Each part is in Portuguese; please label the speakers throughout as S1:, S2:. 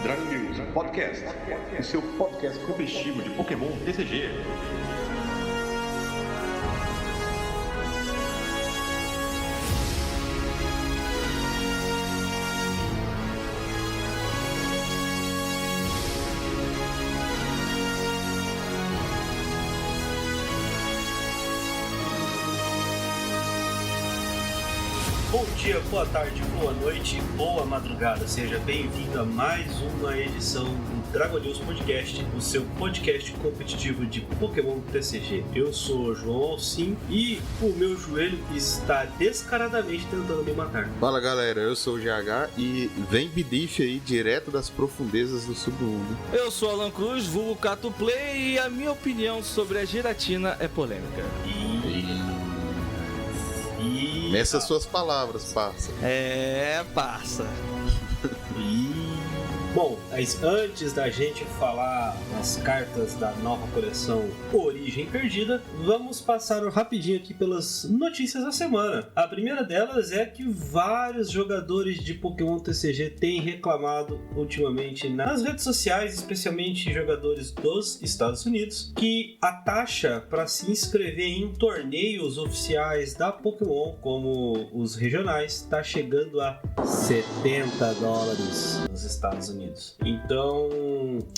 S1: Dragon News Podcast, o seu podcast competitivo de Pokémon TCG.
S2: Bom dia, boa tarde, boa noite, boa madrugada. Seja bem-vindo a mais uma edição do Dragon News Podcast, o seu podcast competitivo de Pokémon TCG. Eu sou o João Alcim e o meu joelho está descaradamente tentando me matar.
S3: Fala galera, eu sou o GH e vem Bidif aí direto das profundezas do submundo.
S4: Eu sou Alan Cruz, vulgo Cato Play, e a minha opinião sobre a Giratina é polêmica.
S3: Nessas suas palavras, parça.
S4: Parça.
S2: Bom, mas antes da gente falar das cartas da nova coleção Origem Perdida, vamos passar rapidinho aqui pelas notícias da semana. A primeira delas é que vários jogadores de Pokémon TCG têm reclamado ultimamente nas redes sociais, especialmente jogadores dos Estados Unidos, que a taxa para se inscrever em torneios oficiais da Pokémon, como os regionais, está chegando a $70 nos Estados Unidos. Então,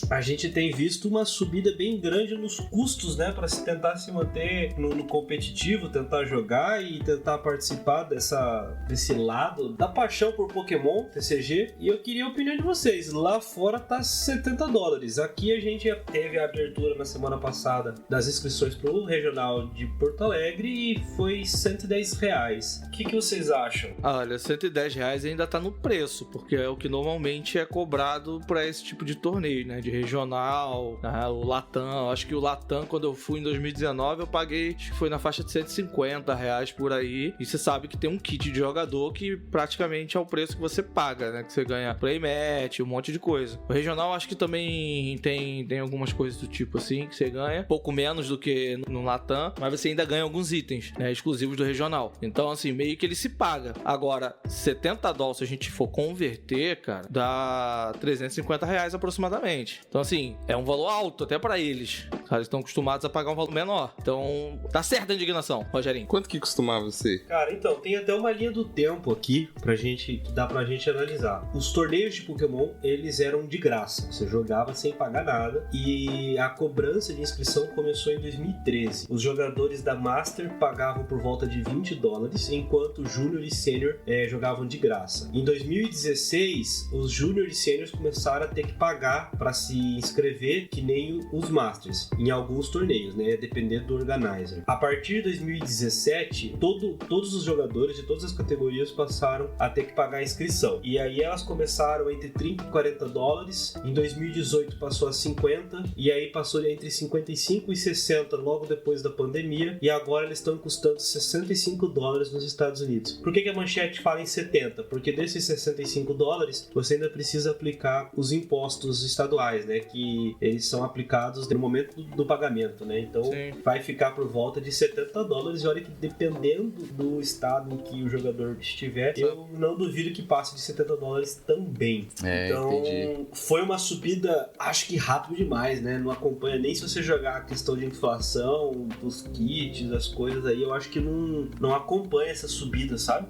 S2: a gente tem visto uma subida bem grande nos custos, né, para se tentar se manter no competitivo, tentar jogar e tentar participar desse lado da paixão por Pokémon TCG. E eu queria a opinião de vocês. Lá fora tá $70. Aqui a gente já teve a abertura na semana passada das inscrições para o regional de Porto Alegre e foi R$110. O que vocês acham?
S4: Olha, R$110 ainda tá no preço, porque é o que normalmente é cobrado para esse tipo de torneio, né? De regional, o Latam. Acho que o Latam, quando eu fui em 2019, eu paguei, acho que foi na faixa de R$150 por aí. E você sabe que tem um kit de jogador que praticamente é o preço que você paga, né? Que você ganha playmatch, um monte de coisa. O regional acho que também tem algumas coisas do tipo assim, que você ganha. Pouco menos do que no Latam, mas você ainda ganha alguns itens, né? Exclusivos do regional. Então, assim, meio que ele se paga. Agora, $70, se a gente for converter, cara, dá R$350 aproximadamente. Então, assim, é um valor alto até pra eles. Eles estão acostumados a pagar um valor menor. Então, tá certa a indignação, Rogerinho.
S3: Quanto que costumava ser?
S2: Cara, então, tem até uma linha do tempo aqui que dá pra gente analisar. Os torneios de Pokémon, eles eram de graça. Você jogava sem pagar nada. E a cobrança de inscrição começou em 2013. Os jogadores da Master pagavam por volta de $20, enquanto Júnior e Sênior jogavam de graça. Em 2016, os Júnior e Sênior começaram a ter que pagar para se inscrever, que nem os Masters, em alguns torneios, né? Dependendo do organizer. A partir de 2017, todos os jogadores de todas as categorias passaram a ter que pagar a inscrição. E aí elas começaram entre $30 e $40. Em 2018 passou a 50, e aí passou entre 55 e 60 logo depois da pandemia, e agora eles estão custando $65 nos Estados Unidos. Por que a manchete fala em 70? Porque desses $65 você ainda precisa aplicar os impostos estaduais, né, que eles são aplicados no momento do pagamento, né, então sim, vai ficar por volta de $70, e olha que dependendo do estado em que o jogador estiver, eu não duvido que passe de $70 também. Então, entendi. Foi uma subida, acho que rápido demais, né, não acompanha nem se você jogar a questão de inflação, dos kits, das coisas aí, eu acho que não acompanha essa subida, sabe?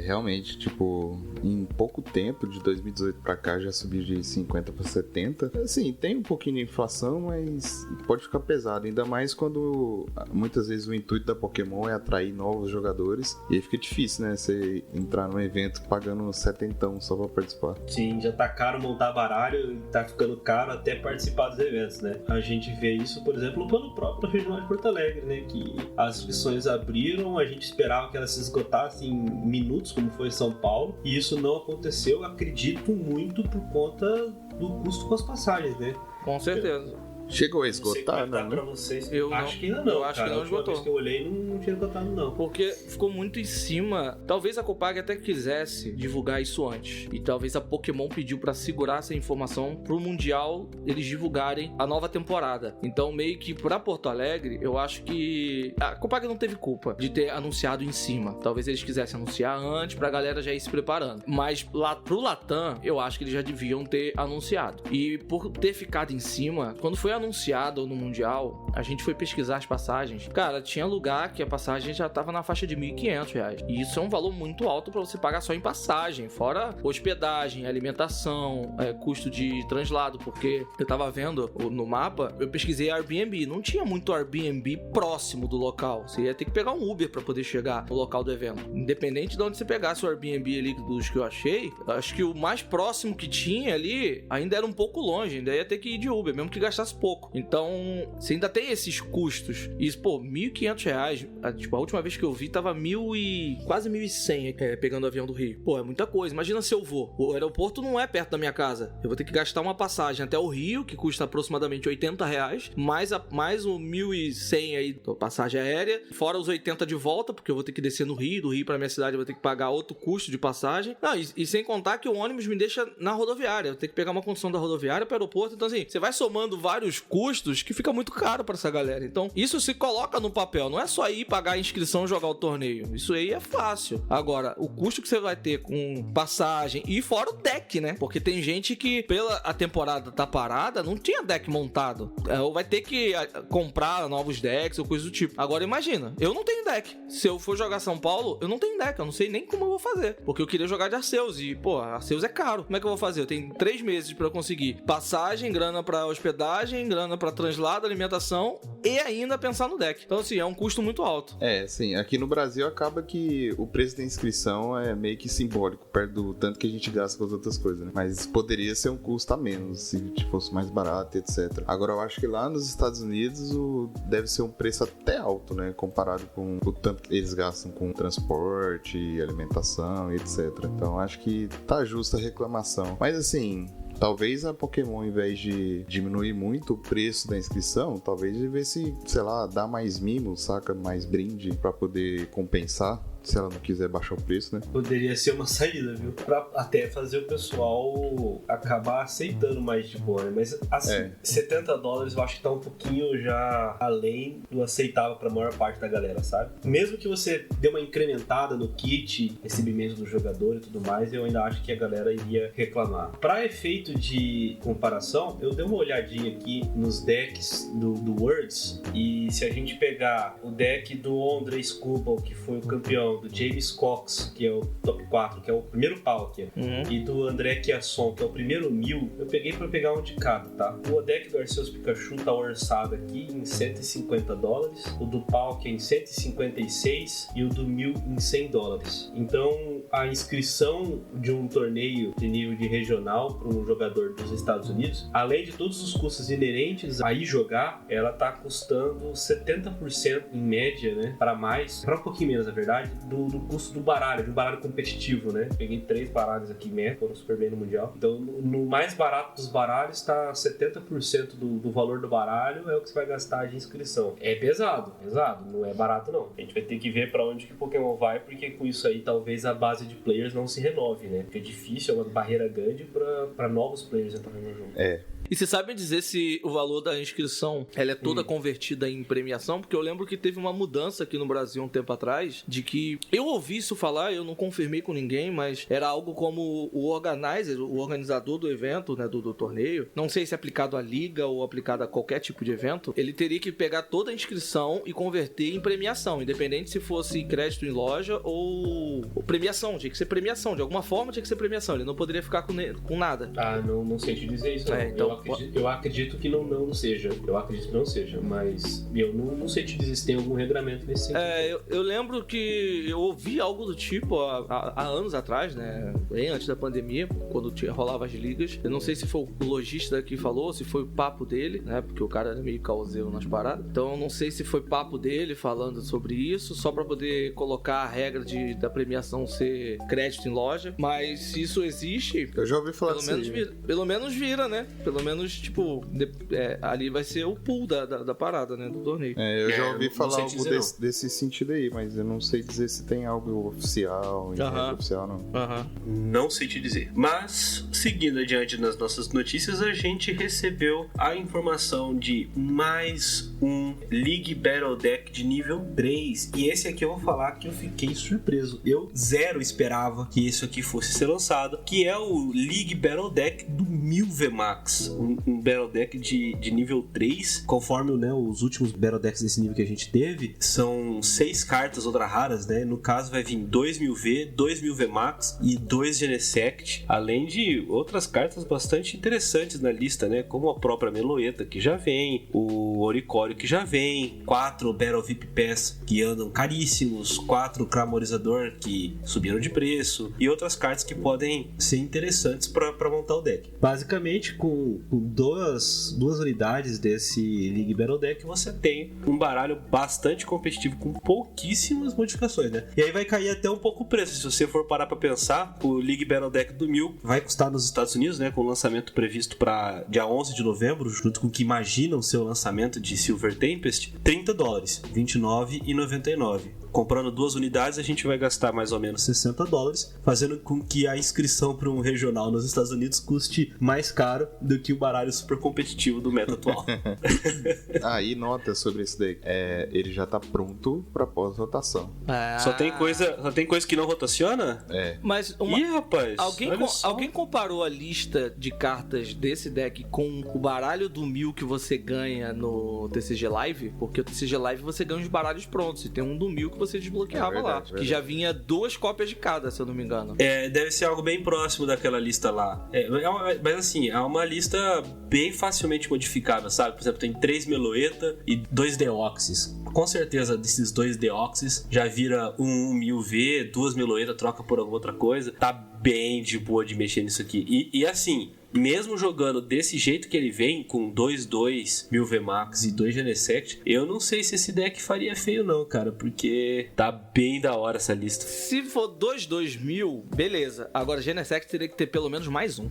S3: Realmente, tipo, em pouco tempo, de 2018 pra cá, já subiu de 50 para 70. Assim, tem um pouquinho de inflação, mas pode ficar pesado, ainda mais quando muitas vezes o intuito da Pokémon é atrair novos jogadores, e aí fica difícil, né, você entrar num evento pagando 70 só pra participar.
S2: Sim, já tá caro montar baralho e tá ficando caro até participar dos eventos, né? A gente vê isso, por exemplo, pelo próprio Regional de Porto Alegre, né, que as inscrições abriram, a gente esperava que elas se esgotassem em minutos, como foi em São Paulo, e isso não aconteceu, acredito muito por conta do custo com as passagens, né?
S4: Com certeza.
S3: Chegou a
S2: Não sei como é
S3: esgotar,
S2: que tá
S3: né?
S2: pra vocês.
S4: Eu
S2: acho que ainda não,
S4: eu acho
S2: cara.
S4: que não
S2: A última
S4: esgotou.
S2: vez que eu olhei, não tinha esgotado, não.
S4: Porque ficou muito em cima. Talvez a Copag até quisesse divulgar isso antes. E talvez a Pokémon pediu pra segurar essa informação pro Mundial eles divulgarem a nova temporada. Então, meio que pra Porto Alegre, eu acho que a Copag não teve culpa de ter anunciado em cima. Talvez eles quisessem anunciar antes pra galera já ir se preparando. Mas lá pro Latam, eu acho que eles já deviam ter anunciado. E por ter ficado em cima, quando foi anunciado no Mundial, a gente foi pesquisar as passagens. Cara, tinha lugar que a passagem já tava na faixa de R$1.500. E isso é um valor muito alto pra você pagar só em passagem, fora hospedagem, alimentação, custo de translado, porque eu tava vendo no mapa, eu pesquisei Airbnb, não tinha muito Airbnb próximo do local. Você ia ter que pegar um Uber pra poder chegar no local do evento. Independente de onde você pegasse o Airbnb ali dos que eu achei, acho que o mais próximo que tinha ali ainda era um pouco longe, ainda ia ter que ir de Uber, mesmo que gastasse pouco. Então, você ainda tem esses custos. E, pô, R$1.500, tipo, a última vez que eu vi tava quase 1.100 pegando o avião do Rio. Pô, é muita coisa. Imagina se eu vou. O aeroporto não é perto da minha casa. Eu vou ter que gastar uma passagem até o Rio, que custa aproximadamente R$80, mais o 1.100 aí da passagem aérea, fora os 80 de volta, porque eu vou ter que descer no Rio, do Rio pra minha cidade eu vou ter que pagar outro custo de passagem. Não, e sem contar que o ônibus me deixa na rodoviária. Eu tenho que pegar uma condução da rodoviária para o aeroporto. Então, assim, você vai somando vários custos que fica muito caro para essa galera. Então, isso se coloca no papel. Não é só ir pagar a inscrição e jogar o torneio. Isso aí é fácil. Agora, o custo que você vai ter com passagem e fora o deck, né? Porque tem gente que, pela a temporada tá parada, não tinha deck montado. Ou vai ter que comprar novos decks ou coisa do tipo. Agora, imagina, eu não tenho deck. Se eu for jogar São Paulo, eu não tenho deck. Eu não sei nem como eu vou fazer. Porque eu queria jogar de Arceus. E, pô, Arceus é caro. Como é que eu vou fazer? Eu tenho 3 meses pra eu conseguir passagem, grana pra hospedagem, grana pra translado, alimentação e ainda pensar no deck. Então, assim, é um custo muito alto.
S3: Sim, aqui no Brasil acaba que o preço da inscrição é meio que simbólico, perto do tanto que a gente gasta com as outras coisas, né? Mas poderia ser um custo a menos, se fosse mais barato, etc. Agora, eu acho que lá nos Estados Unidos deve ser um preço até alto, né? Comparado com o tanto que eles gastam com transporte, alimentação, etc. Então, acho que tá justa a reclamação. Mas, assim, talvez a Pokémon, ao invés de diminuir muito o preço da inscrição, talvez devesse, sei lá, dar mais mimos, saca? Mais brinde pra poder compensar, se ela não quiser baixar o preço, né?
S2: Poderia ser uma saída, viu? Pra até fazer o pessoal acabar aceitando mais de boa, né? Mas, assim, $70 eu acho que tá um pouquinho já além do aceitável pra maior parte da galera, sabe? Mesmo que você dê uma incrementada no kit, recebimento do jogador e tudo mais, eu ainda acho que a galera iria reclamar. Pra efeito de comparação, eu dei uma olhadinha aqui nos decks do Worlds, e se a gente pegar o deck do Andre Scubal, que foi o campeão, do James Cox, que é o top 4, que é o primeiro Palkia, e do André Chiasson, que é o primeiro 1000, eu peguei pra pegar um de cada, tá? O deck do Arceus Pikachu tá orçado aqui em $150, o do Palkia em 156 e o do 1000 em $100. Então, a inscrição de um torneio de nível de regional para um jogador dos Estados Unidos, além de todos os custos inerentes a ir jogar, ela tá custando 70% em média, né? Para um pouquinho menos, na verdade, do custo do baralho, de um baralho competitivo, né? Peguei 3 baralhos aqui, foram super bem no Mundial. Então, no mais barato dos baralhos, tá 70% do valor do baralho é o que você vai gastar de inscrição. É pesado, não é barato não. A gente vai ter que ver pra onde que o Pokémon vai, porque com isso aí talvez a base de players não se renove, né? Porque é difícil, é uma barreira grande pra novos players entrarem no jogo.
S4: E você sabe dizer se o valor da inscrição ela é toda convertida em premiação? Porque eu lembro que teve uma mudança aqui no Brasil um tempo atrás, de que eu ouvi isso falar, eu não confirmei com ninguém, mas era algo como o organizer, o organizador do evento, né, do torneio, não sei se é aplicado à liga ou aplicado a qualquer tipo de evento, ele teria que pegar toda a inscrição e converter em premiação, independente se fosse crédito em loja ou premiação, tinha que ser premiação, de alguma forma tinha que ser premiação, ele não poderia ficar com nada.
S2: Não sei te dizer isso, não.
S4: Então,
S2: Eu acredito que não seja. Eu acredito que não seja, mas eu não sei te dizer se tem algum regramento nesse sentido.
S4: Eu lembro que eu ouvi algo do tipo há anos atrás, né? Bem antes da pandemia, quando rolava as ligas. Eu não sei se foi o lojista que falou, se foi o papo dele, né? Porque o cara era meio causeiro nas paradas. Então eu não sei se foi papo dele falando sobre isso, só pra poder colocar a regra da premiação ser crédito em loja. Mas se isso existe,
S3: eu já ouvi falar
S4: pelo menos vira, né? Pelo menos menos, tipo, ali vai ser o pool da parada, né? Do torneio.
S3: Eu já ouvi falar algo
S1: dizer,
S3: desse sentido aí, mas eu não sei dizer se tem algo oficial, oficial, não.
S5: Não sei te dizer. Mas, seguindo adiante nas nossas notícias, a gente recebeu a informação de mais um League Battle Deck de nível 3.
S2: E esse aqui eu vou falar que eu fiquei surpreso. Eu zero esperava que isso aqui fosse ser lançado, que é o League Battle Deck do 1000 VMAX. Um Battle Deck de nível 3. Conforme, né, os últimos Battle Decks desse nível que a gente teve, são 6 cartas ultra raras, né? No caso vai vir 2000 V, 2000 VMAX e 2 Genesect, além de outras cartas bastante interessantes na lista, né? Como a própria Meloetta, que já vem, o Oricório, que já vem, 4 Battle VIP Pass, que andam caríssimos, 4 Clamorizador, que subiram de preço, e outras cartas que podem ser interessantes para montar o deck. Basicamente, com duas unidades desse League Battle Deck, você tem um baralho bastante competitivo, com pouquíssimas modificações, né? E aí vai cair até um pouco o preço. Se você for parar para pensar, o League Battle Deck do 1000 vai custar nos Estados Unidos, né, com o lançamento previsto para dia 11 de novembro, junto com o que imaginam ser o lançamento de Silver Tempest, $30, R$29,99. Comprando 2 unidades, a gente vai gastar mais ou menos $60, fazendo com que a inscrição para um regional nos Estados Unidos custe mais caro do que o baralho super competitivo do meta atual.
S3: E nota sobre isso daí. Ele já tá pronto para pós-rotação.
S5: Só tem coisa que não rotaciona?
S4: Mas
S5: rapaz,
S4: alguém comparou a lista de cartas desse deck com o baralho do 1000 que você ganha no TCG Live? Porque o TCG Live você ganha os baralhos prontos, e tem um do 1000 que você desbloqueava lá, que já vinha 2 cópias de cada, se eu não me engano.
S5: Deve ser algo bem próximo daquela lista lá. Mas assim, é uma lista bem facilmente modificável, sabe? Por exemplo, tem 3 Meloetta e 2 Deoxys. Com certeza, desses 2 Deoxys já vira um 1000 V, 2 Meloetta, troca por alguma outra coisa. Tá bem de boa de mexer nisso aqui. E assim, mesmo jogando desse jeito que ele vem, com 2 1000 VMAX e 2 Genesect, eu não sei se esse deck faria feio não, cara, porque tá bem da hora essa lista.
S4: Se for 2000, beleza. Agora, Genesect teria que ter pelo menos mais um.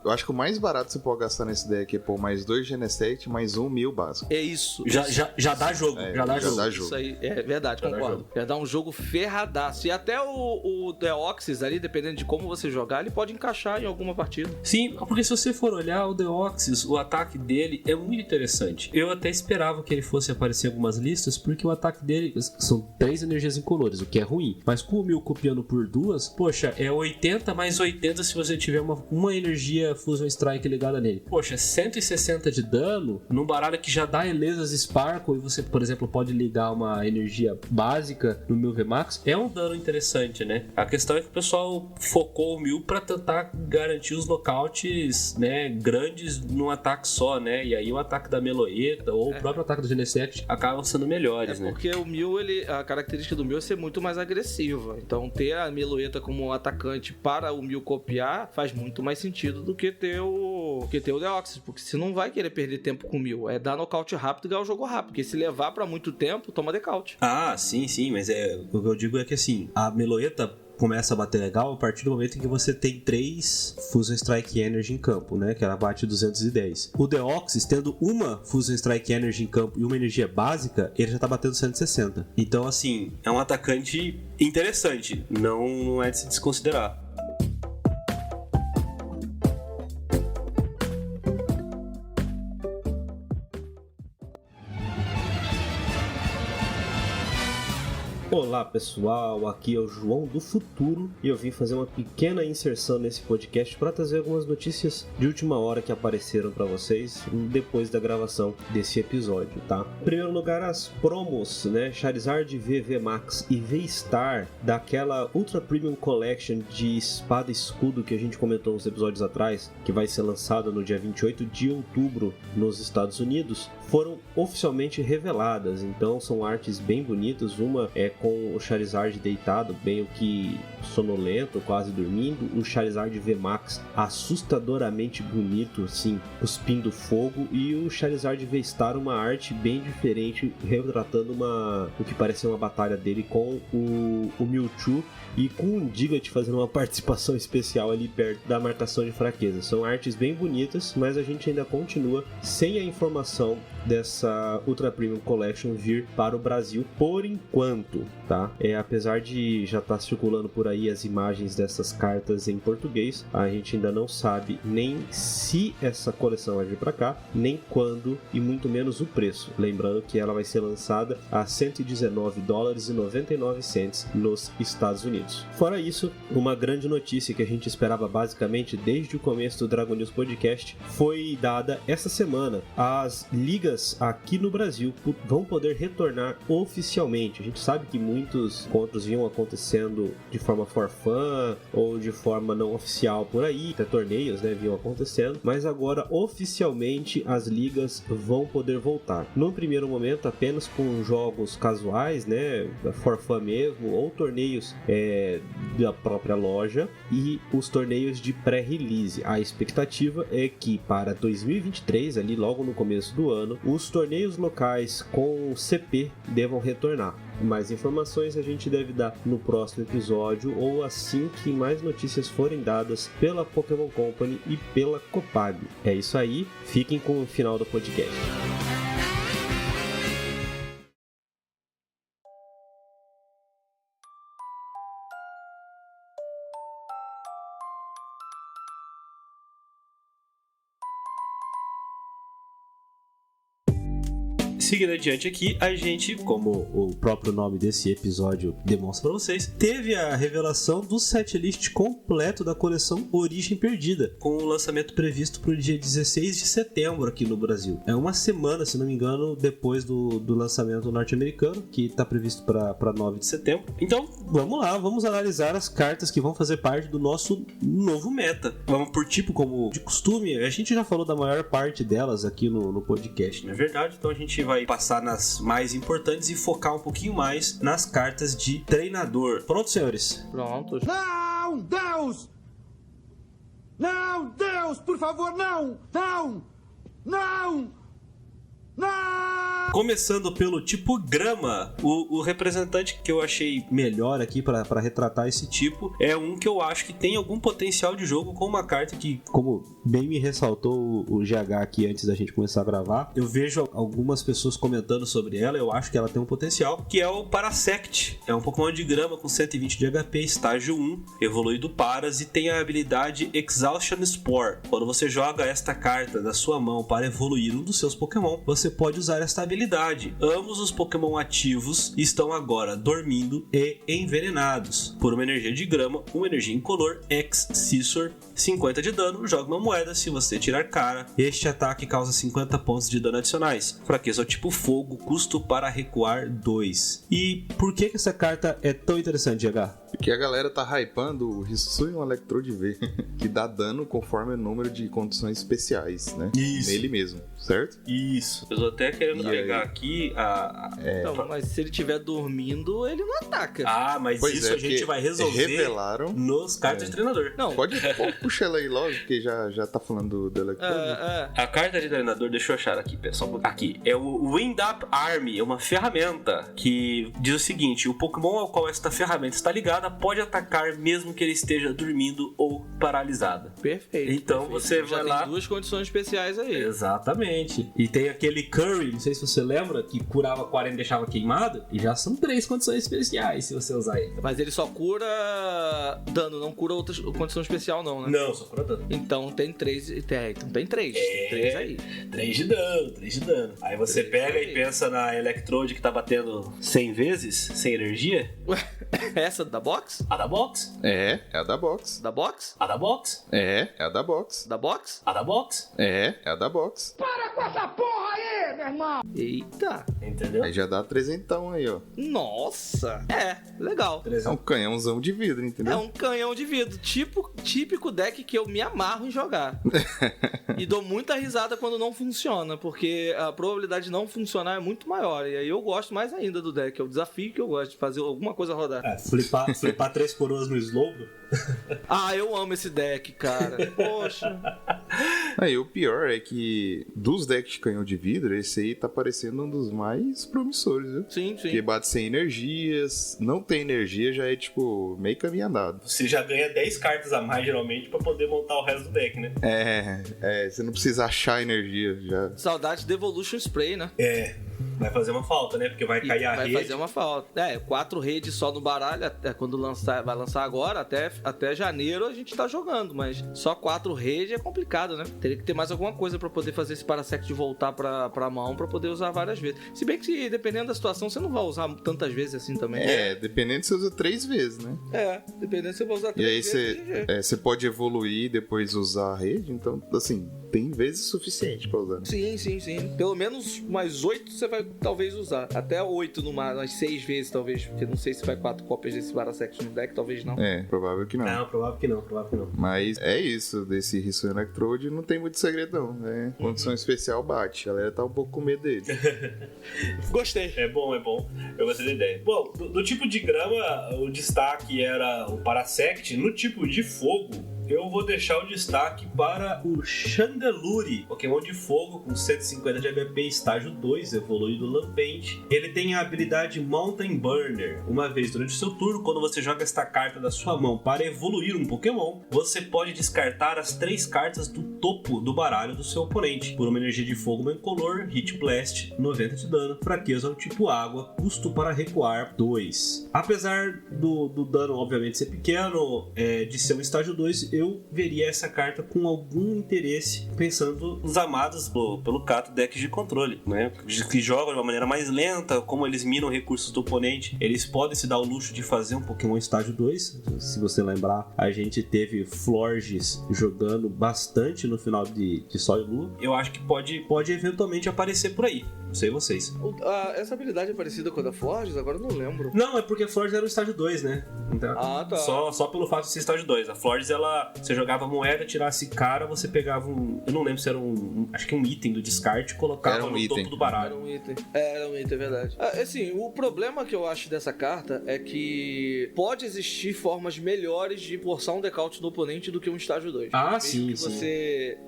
S3: Eu acho que o mais barato você pode gastar nesse deck é pôr mais 2 Genesect, mais um 1000 básico.
S4: É isso.
S5: Já dá jogo. Já dá jogo.
S4: Isso aí, é verdade, concordo. Já dá um jogo ferradaço. E até o Deoxys ali, dependendo de como você jogar, ele pode encaixar em alguma partida.
S5: Sim, porque se você for olhar o Deoxys, o ataque dele é muito interessante. Eu até esperava que ele fosse aparecer em algumas listas, porque o ataque dele são 3 energias incolores, o que é ruim. Mas com o 1000 copiando por 2, poxa, é 80 mais 80 se você tiver uma energia Fusion Strike ligada nele. Poxa, 160 de dano num baralho que já dá Elesas Sparkle e você, por exemplo, pode ligar uma energia básica no 1000 VMAX, é um dano interessante, né? A questão é que o pessoal focou o 1000 pra tentar garantir os nocautes, né, grandes num ataque só, né? E aí o ataque da Meloetta ou o próprio ataque do Genesect acabam sendo melhores, né?
S4: Porque o 1000, a característica do 1000 é ser muito mais agressiva. Então ter a Meloetta como atacante para o 1000 copiar faz muito mais sentido do que ter o Deoxys, porque você não vai querer perder tempo com o 1000. É dar nocaute rápido e ganhar o jogo rápido, porque se levar pra muito tempo, toma decaute.
S2: Sim, mas o que eu digo é que assim, a Meloetta começa a bater legal a partir do momento em que você tem 3 Fusion Strike Energy em campo, né? Que ela bate 210. O Deoxys, tendo uma Fusion Strike Energy em campo e uma energia básica, ele já tá batendo 160.
S5: Então, assim, é um atacante interessante. Não é de se desconsiderar.
S2: Olá pessoal, aqui é o João do Futuro e eu vim fazer uma pequena inserção nesse podcast para trazer algumas notícias de última hora que apareceram para vocês depois da gravação desse episódio, tá? Em primeiro lugar, as promos, né? Charizard VV Max e V-Star daquela Ultra Premium Collection de espada e escudo que a gente comentou uns episódios atrás, que vai ser lançada no dia 28 de outubro nos Estados Unidos, foram oficialmente reveladas. Então são artes bem bonitas, uma é com com o Charizard deitado, meio que sonolento, quase dormindo, um Charizard VMAX assustadoramente bonito, assim, cuspindo fogo, e o Charizard V-Star, uma arte bem diferente, retratando o que parece uma batalha dele com o Mewtwo, e com o Diglett fazendo uma participação especial ali perto da marcação de fraqueza. São artes bem bonitas, mas a gente ainda continua sem a informação dessa Ultra Premium Collection vir para o Brasil por enquanto, tá? Apesar de já estar circulando por aí as imagens dessas cartas em português, a gente ainda não sabe nem se essa coleção vai vir para cá, nem quando e muito menos o preço. Lembrando que ela vai ser lançada a $119,99 nos Estados Unidos. Fora isso, uma grande notícia que a gente esperava basicamente desde o começo do Dragon News Podcast foi dada essa semana. As ligas aqui no Brasil vão poder retornar oficialmente. A gente sabe que muitos encontros vinham acontecendo de forma for fun ou de forma não oficial por aí, até torneios, né, vinham acontecendo, mas agora oficialmente as ligas vão poder voltar. No primeiro momento apenas com jogos casuais, né, for fun mesmo, ou torneios da própria loja, e os torneios de pré-release. A expectativa é que para 2023, ali logo no começo do ano, os torneios locais com CP devam retornar. Mais informações a gente deve dar no próximo episódio ou assim que mais notícias forem dadas pela Pokémon Company e pela Copag. É isso aí, fiquem com o final do podcast.
S5: Seguindo adiante aqui, a gente, como o próprio nome desse episódio demonstra pra vocês, teve a revelação do setlist completo da coleção Origem Perdida, com o lançamento previsto para o dia 16 de setembro aqui no Brasil. É uma semana, se não me engano, depois do lançamento norte-americano, que está previsto para 9 de setembro. Então, vamos lá, vamos analisar as cartas que vão fazer parte do nosso novo meta. Vamos por tipo, como de costume, a gente já falou da maior parte delas aqui no podcast, não é verdade? Então a gente vai passar nas mais importantes e focar um pouquinho mais nas cartas de treinador. Pronto, senhores?
S4: Prontos.
S6: Não, Deus! Não, Deus, por favor, não! Não! Não! Não!
S5: Começando pelo tipo grama, o representante que eu achei melhor aqui para retratar esse tipo é um que eu acho que tem algum potencial de jogo com uma carta que, como bem me ressaltou o GH aqui antes da gente começar a gravar, eu vejo algumas pessoas comentando sobre ela, eu acho que ela tem um potencial, que é o Parasect. É um Pokémon de grama com 120 de HP, estágio 1, evoluído Paras, e tem a habilidade Exhaustion Spore. Quando você joga esta carta da sua mão para evoluir um dos seus Pokémon, você pode usar esta habilidade. Ambos os Pokémon ativos estão agora dormindo e envenenados. Por uma energia de grama, uma energia incolor, X-Scissor, 50 de dano, joga uma moeda se você tirar cara. Este ataque causa 50 pontos de dano adicionais. Fraqueza ao tipo fogo, custo para recuar 2. E por que essa carta é tão interessante, GH?
S3: Porque a galera tá hypando o Hisuian Electrode V, que dá dano conforme o número de condições especiais, né?
S5: Isso.
S3: Nele mesmo, certo?
S5: Isso. Eu tô até querendo pegar aqui
S4: Não, mas se ele estiver dormindo, ele não ataca.
S5: Ah, mas
S3: Pois
S5: isso
S3: é,
S5: a gente vai resolver
S3: revelaram.
S5: nos cartas de treinador.
S4: Não,
S3: Pode puxar ela aí logo, porque já tá falando do Electrode.
S5: A carta de treinador, deixa eu achar aqui, pessoal. Aqui, é o Wind Up Army, é uma ferramenta que diz o seguinte: o Pokémon ao qual esta ferramenta está ligada pode atacar mesmo que ele esteja dormindo ou paralisado.
S4: perfeito.
S5: Então
S4: perfeito.
S5: você
S4: Já
S5: vai
S4: tem
S5: lá.
S4: duas condições especiais aí.
S5: Exatamente. E tem aquele Curry, não sei se você lembra, que curava 40 e deixava queimado. E já são 3 condições especiais se você usar ele.
S4: Mas ele só cura dano, não cura outras condição especial não, né?
S5: Não, só cura dano.
S4: Então tem 3. Então tem 3. Tem 3 aí.
S5: 3 de dano, 3 de dano. Aí você
S4: Três
S5: pega
S4: aí.
S5: e pensa na Electrode que tá batendo 100 vezes, sem energia.
S4: Ué, essa da box?
S5: A da box?
S3: É a da box.
S4: Da box?
S5: A da box?
S3: É a da box.
S4: Da box?
S5: A da box?
S3: É a da box.
S6: Para com essa porra aí, meu irmão!
S4: Eita.
S5: Entendeu?
S3: Aí já dá 300 aí, ó.
S4: Nossa. Legal.
S3: É um canhãozão de vidro,
S4: É
S3: entendeu?
S4: um canhão de vidro, típico deck que eu me amarro em jogar. E dou muita risada quando não funciona, porque a probabilidade de não funcionar é muito maior. E aí eu gosto mais ainda do deck, é o desafio que eu gosto de fazer alguma coisa rodar.
S2: Flipar 3 coroas no Slowbro.
S4: Ah, eu amo esse deck, cara. Poxa.
S3: Aí o pior é que dos decks de canhão de vidro, esse aí tá parecendo um dos mais promissores, viu?
S4: Sim.
S3: Porque bate sem energias, não tem energia, já é tipo meio caminho andado.
S2: Você já ganha 10 cartas a mais, geralmente, pra poder montar o resto do deck, né?
S3: Você não precisa achar energia já.
S4: Saudade de Evolution Spray, né?
S2: Vai fazer uma falta, né? Porque vai cair a rede.
S4: Vai fazer uma falta. 4 redes só no baralho, até quando vai lançar agora, até janeiro a gente tá jogando, mas só 4 redes é complicado, né? Teria que ter mais alguma coisa pra poder fazer esse Parasect de voltar pra mão, pra poder usar várias vezes. Se bem que, dependendo da situação, você não vai usar tantas vezes assim também.
S3: Dependendo você usa 3 vezes, né?
S4: Dependendo você vai usar 3
S3: E aí
S4: vezes.
S3: você pode evoluir e depois usar a rede, então, assim, tem vezes suficiente pra usar.
S4: Sim. Pelo menos mais 8 você vai talvez usar. Até 8 umas 6 vezes, talvez. Porque não sei se vai 4 cópias desse Parasect no deck, talvez não.
S3: Provável que não.
S2: Não, provável que não.
S3: Mas é isso, desse Risson Electrode não tem muito segredão, né? Condição especial bate. A galera tá um pouco com medo dele.
S4: Gostei.
S2: É bom. Eu gostei da ideia. Bom, do tipo de grama, o destaque era o Parasect. No tipo de fogo, eu vou deixar o destaque para o Chandelure, Pokémon de fogo com 150 de HP, estágio 2, evoluído Lampente. Ele tem a habilidade Mountain Burner. Uma vez durante o seu turno, quando você joga esta carta da sua mão para evoluir um Pokémon, você pode descartar as 3 cartas do topo do baralho do seu oponente. Por uma energia de fogo incolor, Hit Blast, 90 de dano, fraqueza ao tipo água, custo para recuar 2. Apesar do dano obviamente ser pequeno, de ser um estágio 2, eu veria essa carta com algum interesse, pensando nos amados pelo Cato decks de controle, né? Que jogam de uma maneira mais lenta, como eles minam recursos do oponente, eles podem se dar o luxo de fazer um Pokémon estágio 2. Se você lembrar, a gente teve Florges jogando bastante no final de Sol e Lua. Eu acho que pode eventualmente aparecer por aí. Não sei vocês.
S4: Essa habilidade é parecida com a da Forges? Agora eu não lembro.
S2: Não, é porque a Florges era o estágio 2, né? Então,
S4: tá.
S2: Só pelo fato de ser estágio 2. A Florges, você jogava moeda, tirasse cara, você pegava eu não lembro se era acho que um item do descarte, colocava no topo do baralho.
S4: Era um item, é verdade. Assim, o problema que eu acho dessa carta é que pode existir formas melhores de forçar um decaute no oponente do que um estágio 2.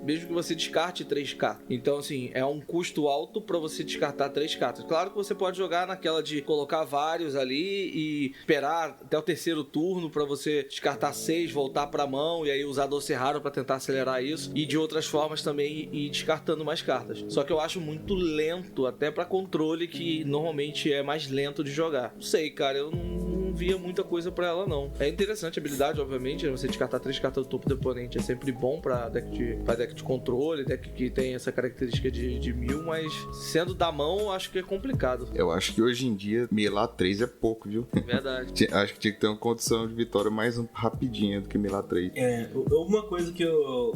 S4: Mesmo que você descarte 3 cartas. Então, assim, é um custo alto pra você descartar 3 cartas. Claro que você pode jogar naquela de colocar vários ali e esperar até o terceiro turno pra você descartar 6, voltar pra mão e aí usar Doce Raro pra tentar acelerar isso, e de outras formas também ir descartando mais cartas. Só que eu acho muito lento, até pra controle, que normalmente é mais lento de jogar. Não sei, cara, eu não via muita coisa pra ela, não. É interessante a habilidade, obviamente, você descartar 3 cartas do topo do oponente é sempre bom pra deck de controle, deck que tem essa característica de 1000, mas sendo da mão, eu acho que é complicado.
S3: Eu acho que hoje em dia, melar 3 é pouco, viu?
S4: Verdade.
S3: Acho que tinha que ter uma condição de vitória mais rapidinha do que melar 3.
S2: Uma coisa que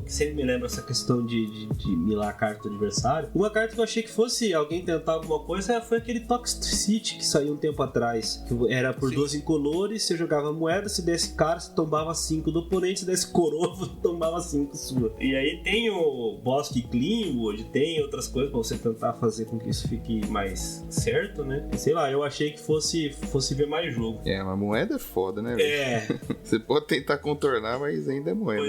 S2: sempre me lembra essa questão de milar a carta do adversário. Uma carta que eu achei que fosse alguém tentar alguma coisa foi aquele Toxicity que saiu um tempo atrás. Que era por 12 incolores, você jogava moeda, se desse cara, você tombava 5 do oponente, se desse coroa, você tombava 5 sua. E aí tem o Bosque Greenwood, tem outras coisas pra você tentar fazer com que isso fique mais certo, né? Sei lá, eu achei que fosse ver mais jogo.
S3: Mas moeda é foda, né, velho? Você pode tentar contornar, mas ainda é moeda.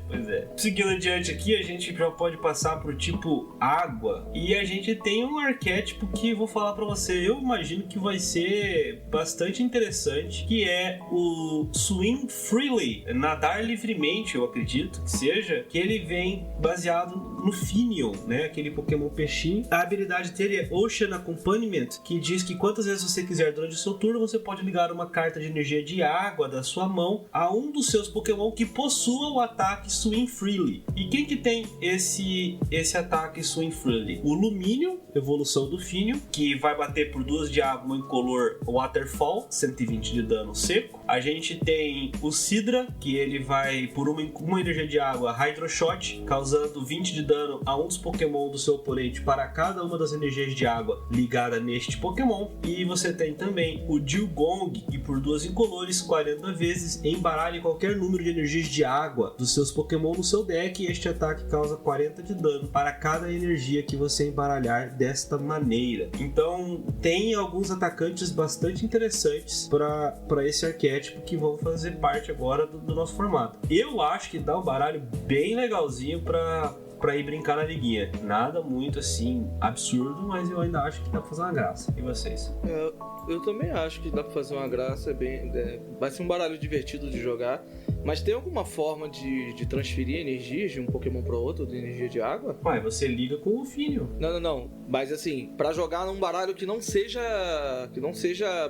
S2: Pois é. Seguindo adiante aqui, a gente já pode passar pro tipo água. E a gente tem um arquétipo que vou falar pra você, eu imagino que vai ser bastante interessante, que é o Swim Freely, nadar livremente, eu acredito que seja, que ele vem baseado no Finion, né? Aquele Pokémon peixinho. A habilidade dele é Ocean Accompaniment, que diz que quantas vezes você quiser durante o seu turno, você pode ligar uma carta de energia de água da sua mão a um dos seus Pokémon que possua o ataque Swim Freely. E quem que tem esse ataque Swim Freely? O Luminio, evolução do Finion, que vai bater por 2 de água em color Waterfall, 120 de dano seco. A gente tem o Sidra, que ele vai por uma energia de água, Hydro Shot, causando 20 de dano a um dos Pokémon do seu oponente para cada uma das energias de água ligada neste Pokémon. E você tem também o Dewgong, que por 2 incolores, 40 vezes, embaralhe qualquer número de energias de água dos seus Pokémon no seu deck, e este ataque causa 40 de dano para cada energia que você embaralhar desta maneira. Então tem alguns atacantes bastante interessantes para esse arquétipo que vão fazer parte agora do nosso formato. Eu acho que dá um baralho bem legalzinho pra ir brincar na liguinha. Nada muito assim absurdo, mas eu ainda acho que dá pra fazer uma graça. E vocês?
S4: Eu também acho que dá pra fazer uma graça, vai ser um baralho divertido de jogar. Mas tem alguma forma de transferir energias de um Pokémon para outro, de energia de água?
S2: Ué, você liga com o Finion.
S4: Não. Mas assim, pra jogar num baralho que não seja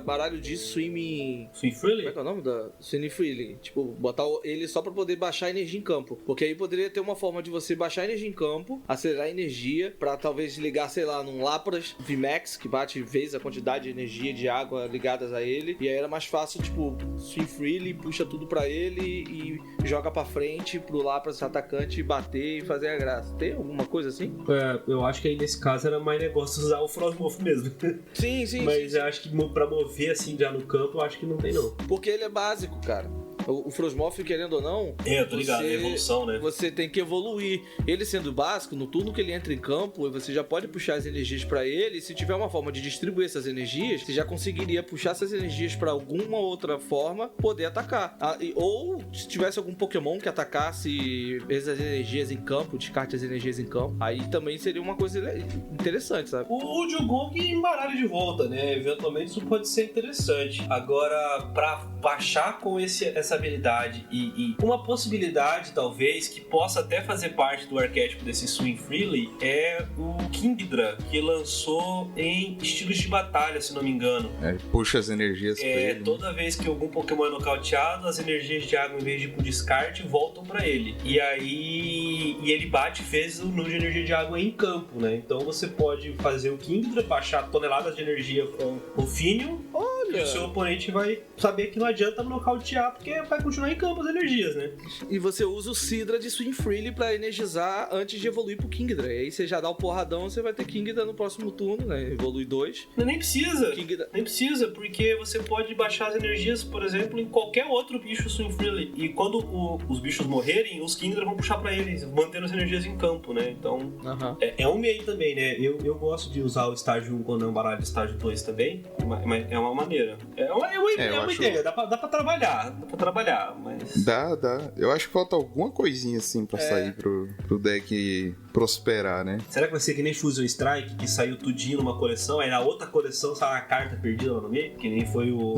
S4: baralho de Swim
S2: Freely?
S4: Como é que é o nome da Swim Freely? Tipo, botar ele só pra poder baixar energia em campo. Porque aí poderia ter uma forma de você baixar energia em campo, acelerar a energia, pra talvez ligar, sei lá, num Lapras VMAX, que bate vezes a quantidade de energia de água ligadas a ele. E aí era mais fácil, tipo, Swim Freely, puxa tudo pra ele e joga pra frente pro Lapras atacante bater e fazer a graça. Tem alguma coisa assim?
S2: Eu acho que aí nesse caso era mais negócio usar o Frostmoth mesmo.
S4: Sim.
S2: Mas eu acho que pra mover assim já no campo, eu acho que não tem não.
S4: Porque ele é básico, cara. O Frostmoth, querendo ou não...
S2: Eu tô ligado, é evolução, né?
S4: Você tem que evoluir. Ele sendo básico, no turno que ele entra em campo, você já pode puxar as energias pra ele. E se tiver uma forma de distribuir essas energias, você já conseguiria puxar essas energias pra alguma outra forma, poder atacar. Ou se tivesse algum Pokémon que atacasse essas energias em campo, descarte as energias em campo, aí também seria uma coisa interessante, sabe?
S2: O Dewgong embaralha de volta, né? Eventualmente isso pode ser interessante. Agora, pra baixar com essa habilidade e uma possibilidade, talvez, que possa até fazer parte do arquétipo desse Swim Freely é o Kingdra, que lançou em estilos de batalha, se não me engano.
S3: Puxa as energias pra ele.
S2: Toda vez que algum Pokémon é nocauteado, as energias de água, em vez de ir pro descarte, voltam pra ele. E aí ele bate vezes o número de energia de água em campo, né? Então você pode fazer o Kingdra, baixar toneladas de energia com o Finion. E o seu oponente vai saber que não adianta nocautear, porque vai continuar em campo as energias, né?
S4: E você usa o Sidra de Swim Freely pra energizar antes de evoluir pro Kingdra. E aí você já dá o porradão, você vai ter Kingdra no próximo turno, né? Evolui 2.
S2: Nem precisa.
S4: Kingdra.
S2: Nem precisa, porque você pode baixar as energias, por exemplo, em qualquer outro bicho Swim Freely. E quando os bichos morrerem, os Kingdra vão puxar pra eles, mantendo as energias em campo, né? Então, é um meio também, né? Eu gosto de usar o estágio 1 quando é um baralho de estágio 2 também, mas é uma maneira. É uma ideia, dá pra trabalhar, mas...
S3: Dá. Eu acho que falta alguma coisinha assim pra sair pro deck prosperar, né?
S2: Será que vai ser que nem Fusion Strike, que saiu tudinho numa coleção, aí na outra coleção sai uma carta perdida lá no meio? Que nem foi o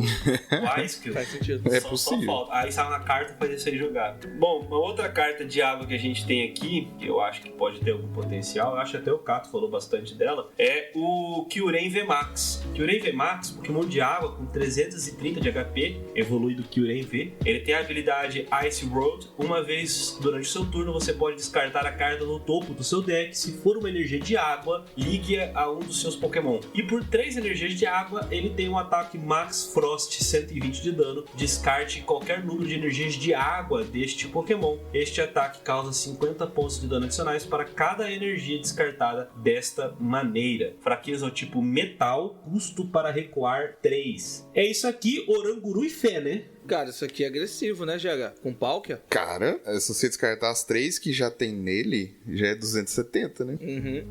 S2: Ice, que
S4: faz sentido.
S3: É possível.
S2: Só falta. Aí sai uma carta pra esse aí jogar. Bom, uma outra carta de água que a gente tem aqui, que eu acho que pode ter algum potencial, eu acho que até o Cato falou bastante dela, é o Kyurem VMAX. Kyurem VMAX, Pokémon de água com 330 de HP, evolui do Kyurem V. Ele tem a habilidade Ice Road. Uma vez durante o seu turno, você pode descartar a carta no topo do seu deck. Se for uma energia de água, ligue a um dos seus Pokémon. E por 3 energias de água, ele tem um ataque Max Frost 120 de dano. Descarte qualquer número de energias de água deste Pokémon. Este ataque causa 50 pontos de dano adicionais para cada energia descartada desta maneira. Fraqueza ao tipo metal, custo para recuar 3. É isso aqui, Oranguru e Fé, né?
S4: Cara, isso aqui é agressivo, né, GH? Com Palkia?
S3: Cara, se você descartar as 3 que já tem nele, já é 270, né?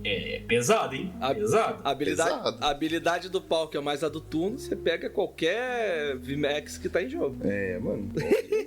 S2: É pesado, hein? Pesado.
S4: A habilidade do Palkia mais a do turno, você pega qualquer VMAX que tá em jogo.
S3: Mano.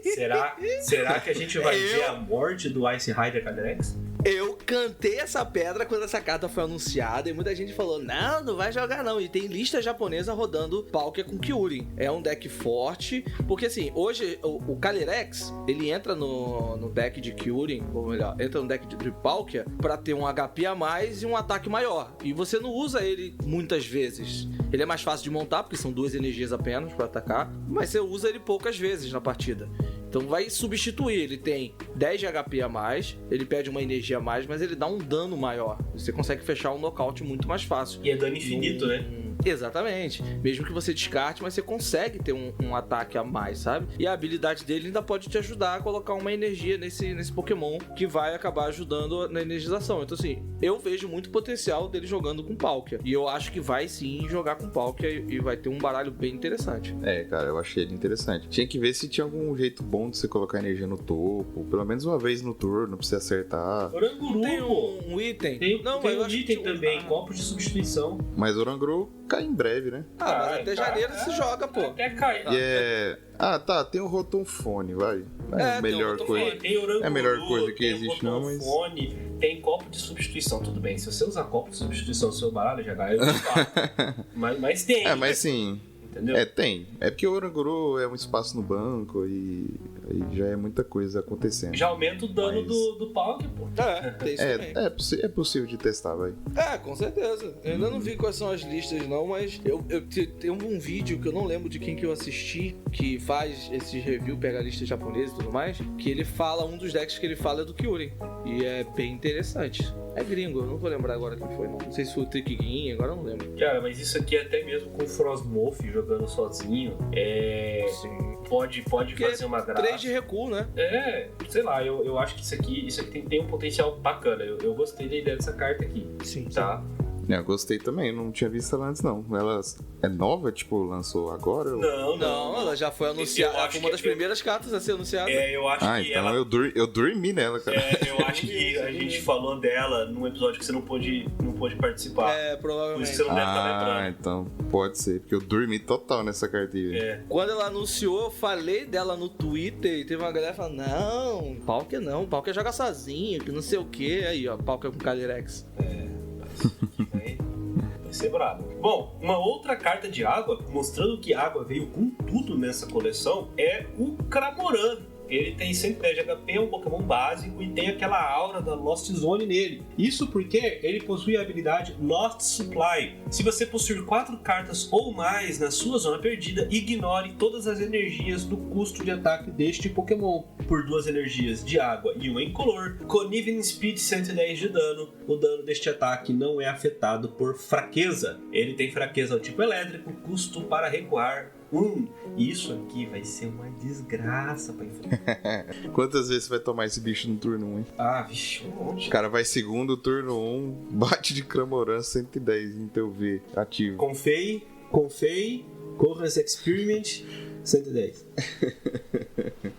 S2: Será que a gente vai ver a morte do Ice Rider Calyrex?
S4: Eu cantei essa pedra quando essa carta foi anunciada e muita gente falou, não vai jogar não. E tem lista japonesa rodando Palkia com Kyurem. É um deck forte, porque assim, hoje o Calyrex, ele entra no deck de Kyurem, ou melhor, entra no deck de Palkia pra ter um HP a mais e um ataque maior. E você não usa ele muitas vezes. Ele é mais fácil de montar, porque são 2 energias apenas pra atacar, mas você usa ele poucas vezes na partida. Então vai substituir, ele tem 10 de HP a mais, ele pede uma energia a mais, mas ele dá um dano maior. Você consegue fechar um nocaute muito mais fácil.
S2: E é dano infinito, né?
S4: Exatamente. Mesmo que você descarte, mas você consegue ter um ataque a mais, sabe? E a habilidade dele ainda pode te ajudar a colocar uma energia nesse Pokémon que vai acabar ajudando na energização. Então, assim, eu vejo muito potencial dele jogando com Palkia. E eu acho que vai sim jogar com Palkia e vai ter um baralho bem interessante.
S3: Cara, eu achei ele interessante. Tinha que ver se tinha algum jeito bom de você colocar energia no topo, pelo menos uma vez no turno, pra você acertar.
S5: Oranguru,
S4: Tem
S5: pô.
S4: um item?
S5: Tem
S4: Não,
S5: um
S4: eu acho
S5: item
S4: que
S5: também, copos de substituição.
S3: Mas o Oranguru cai em breve, né?
S4: mas até janeiro se joga, pô.
S5: Até cai.
S3: Tá, tem o Rotomfone, vai. Não é a
S4: tem o
S3: melhor
S4: Rotomfone.
S3: coisa.
S5: Tem Oranguru,
S3: É a melhor coisa que
S5: tem
S3: existe, não, mas...
S5: Rotomfone, tem copo de substituição, tudo bem. Se você usar copo de substituição no seu baralho, já ganha mas tem.
S3: Mas sim.
S5: Entendeu?
S3: Tem. É porque o Oranguru é um espaço no banco e aí já é muita coisa acontecendo.
S5: Já aumenta o dano
S3: Mas-
S5: do Palkia, pô.
S4: Tem isso também.
S3: É possível de testar, vai.
S4: Com certeza. Eu ainda não vi quais são as listas, não, mas eu tenho um vídeo que eu não lembro de quem que eu assisti, que faz esses review, pega a lista japonesa e tudo mais, que ele fala, um dos decks que ele fala é do Kyurem. E é bem interessante. É gringo, eu não vou lembrar agora quem foi, não. Não sei se foi o Trick agora eu não lembro.
S5: Cara, mas isso aqui até mesmo com o Frostmoth jogando sozinho,
S4: Sim.
S5: pode
S4: Porque
S5: fazer uma graça.
S4: 3 de recuo, né?
S5: Sei lá, eu acho que isso aqui tem um potencial bacana. Eu gostei da ideia dessa carta aqui,
S4: Sim.
S5: tá?
S3: Eu gostei também, eu não tinha visto ela antes, não. Ela é nova, tipo, lançou agora?
S5: Não,
S4: Ela já foi anunciada. Ela foi uma das primeiras cartas a ser anunciada.
S5: Eu acho que
S3: Então
S5: ela...
S3: eu dormi nela, cara.
S5: eu acho que a gente falou dela num episódio que você não pôde participar.
S4: Provavelmente.
S5: Por isso que você não deve estar lembrando.
S3: Então pode ser, porque eu dormi total nessa carta aí. velho.
S4: Quando ela anunciou, eu falei dela no Twitter e teve uma galera falando: não, Palkia joga sozinho, que não sei o que. Aí, ó, Palkia com Calyrex.
S5: Vai ser brabo. Bom, uma outra carta de água, mostrando que água veio com tudo nessa coleção, é o Cramoran. Ele tem 110 de HP, é um Pokémon básico e tem aquela aura da Lost Zone nele. Isso porque ele possui a habilidade Lost Supply. Se você possuir 4 cartas ou mais na sua zona perdida, ignore todas as energias do custo de ataque deste Pokémon. Por 2 energias de água e uma incolor, com Evening Speed 110 de dano, o dano deste ataque não é afetado por fraqueza. Ele tem fraqueza ao tipo elétrico, custo para recuar 1. E isso aqui vai ser uma desgraça pra enfrentar.
S3: Quantas vezes você vai tomar esse bicho no turno 1, hein?
S5: Vixe, um monte.
S3: O cara vai segundo, turno 1, bate de Cramoran 110 em teu V ativo.
S5: Confei, Corras Experiment 110.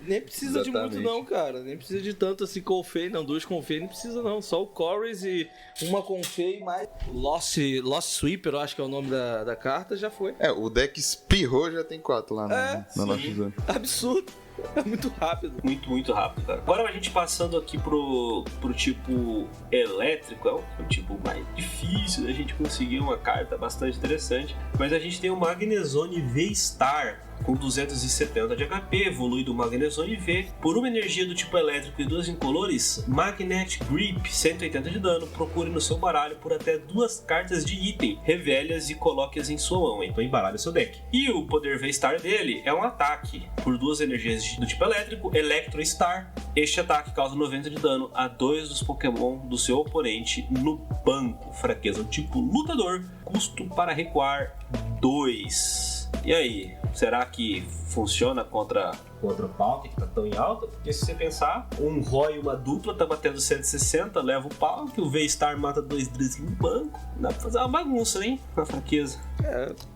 S4: Nem precisa de
S3: Exatamente.
S4: muito, não, cara. Nem precisa de tanto assim, Confei, não. 2 Confei, não precisa, não. Só o Chorus e uma Confei mais. Lost Sweeper, eu acho que é o nome da carta, já foi.
S3: O deck espirrou, já tem 4 lá na nossa zona.
S4: Absurdo. É muito rápido.
S5: Muito, muito rápido, cara. Agora a gente passando aqui pro tipo elétrico, é o tipo mais difícil da gente conseguir uma carta bastante interessante. Mas a gente tem o Magnezone V-Star com 270 de HP, evolui do Magnezone V. Por uma energia do tipo elétrico e 2 incolores, Magnet Grip, 180 de dano. Procure no seu baralho por até 2 cartas de item, revele-as e coloque-as em sua mão. Então embaralha seu deck. E o poder V-Star dele é um ataque por 2 energias do tipo elétrico, Electro Star. Este ataque causa 90 de dano a 2 dos Pokémon do seu oponente no banco. Fraqueza do tipo lutador, custo para recuar 2. E aí, será que funciona contra o Palkia, que tá tão em alta? Porque se você pensar, um Roy e uma dupla tá batendo 160, leva o Palkia, o V-Star mata 2 Drizzling no banco. Dá pra fazer uma bagunça, hein? Com a fraqueza.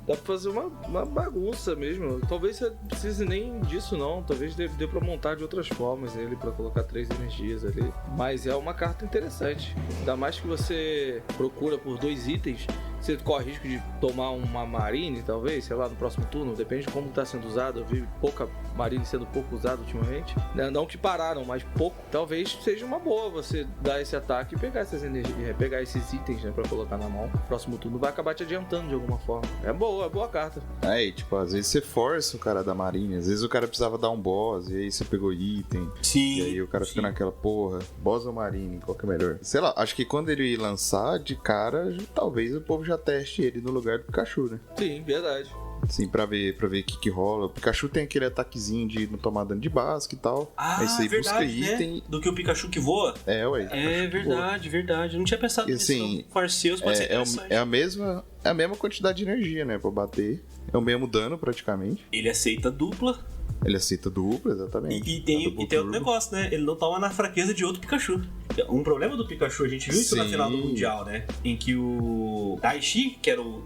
S4: Dá pra fazer uma bagunça mesmo. Talvez você não precise nem disso, não. Talvez dê pra montar de outras formas ele, pra colocar 3 energias ali. Mas é uma carta interessante. Ainda mais que você procura por 2 itens. Você corre risco de tomar uma Marine, talvez, sei lá, no próximo turno. Depende de como tá sendo usado. Eu vi pouca Marine sendo pouco usada ultimamente. Não que pararam, mas pouco. Talvez seja uma boa você dar esse ataque e pegar essas energias, pegar esses itens, né, pra colocar na mão. Próximo turno vai acabar te adiantando de alguma forma. É boa carta.
S3: Aí, tipo, às vezes você força o cara da marinha, às vezes o cara precisava dar um boss, e aí você pegou item.
S5: Sim.
S3: E aí o cara fica naquela, porra, boss ou marine, qual que é melhor? Sei lá, acho que quando ele lançar de cara, talvez o povo já teste ele no lugar do Pikachu, né?
S4: Sim, verdade.
S3: Sim, pra ver o que rola. O Pikachu tem aquele ataquezinho de não tomar dano de básico e tal. Aí você busca item.
S2: Né? Do que o Pikachu que voa?
S3: Ué.
S2: É verdade. Eu não tinha pensado nisso.
S3: Assim,
S2: não. Farseus pode ser interessante.
S3: É a mesma quantidade de energia, né? Pra bater. É o mesmo dano, praticamente.
S2: Ele aceita dupla.
S3: Ele aceita dupla, exatamente.
S2: E tem outro negócio, né? Ele não toma na fraqueza de outro Pikachu. Um problema do Pikachu, a gente viu isso na final do Mundial, né? Em que o Daishi, que era o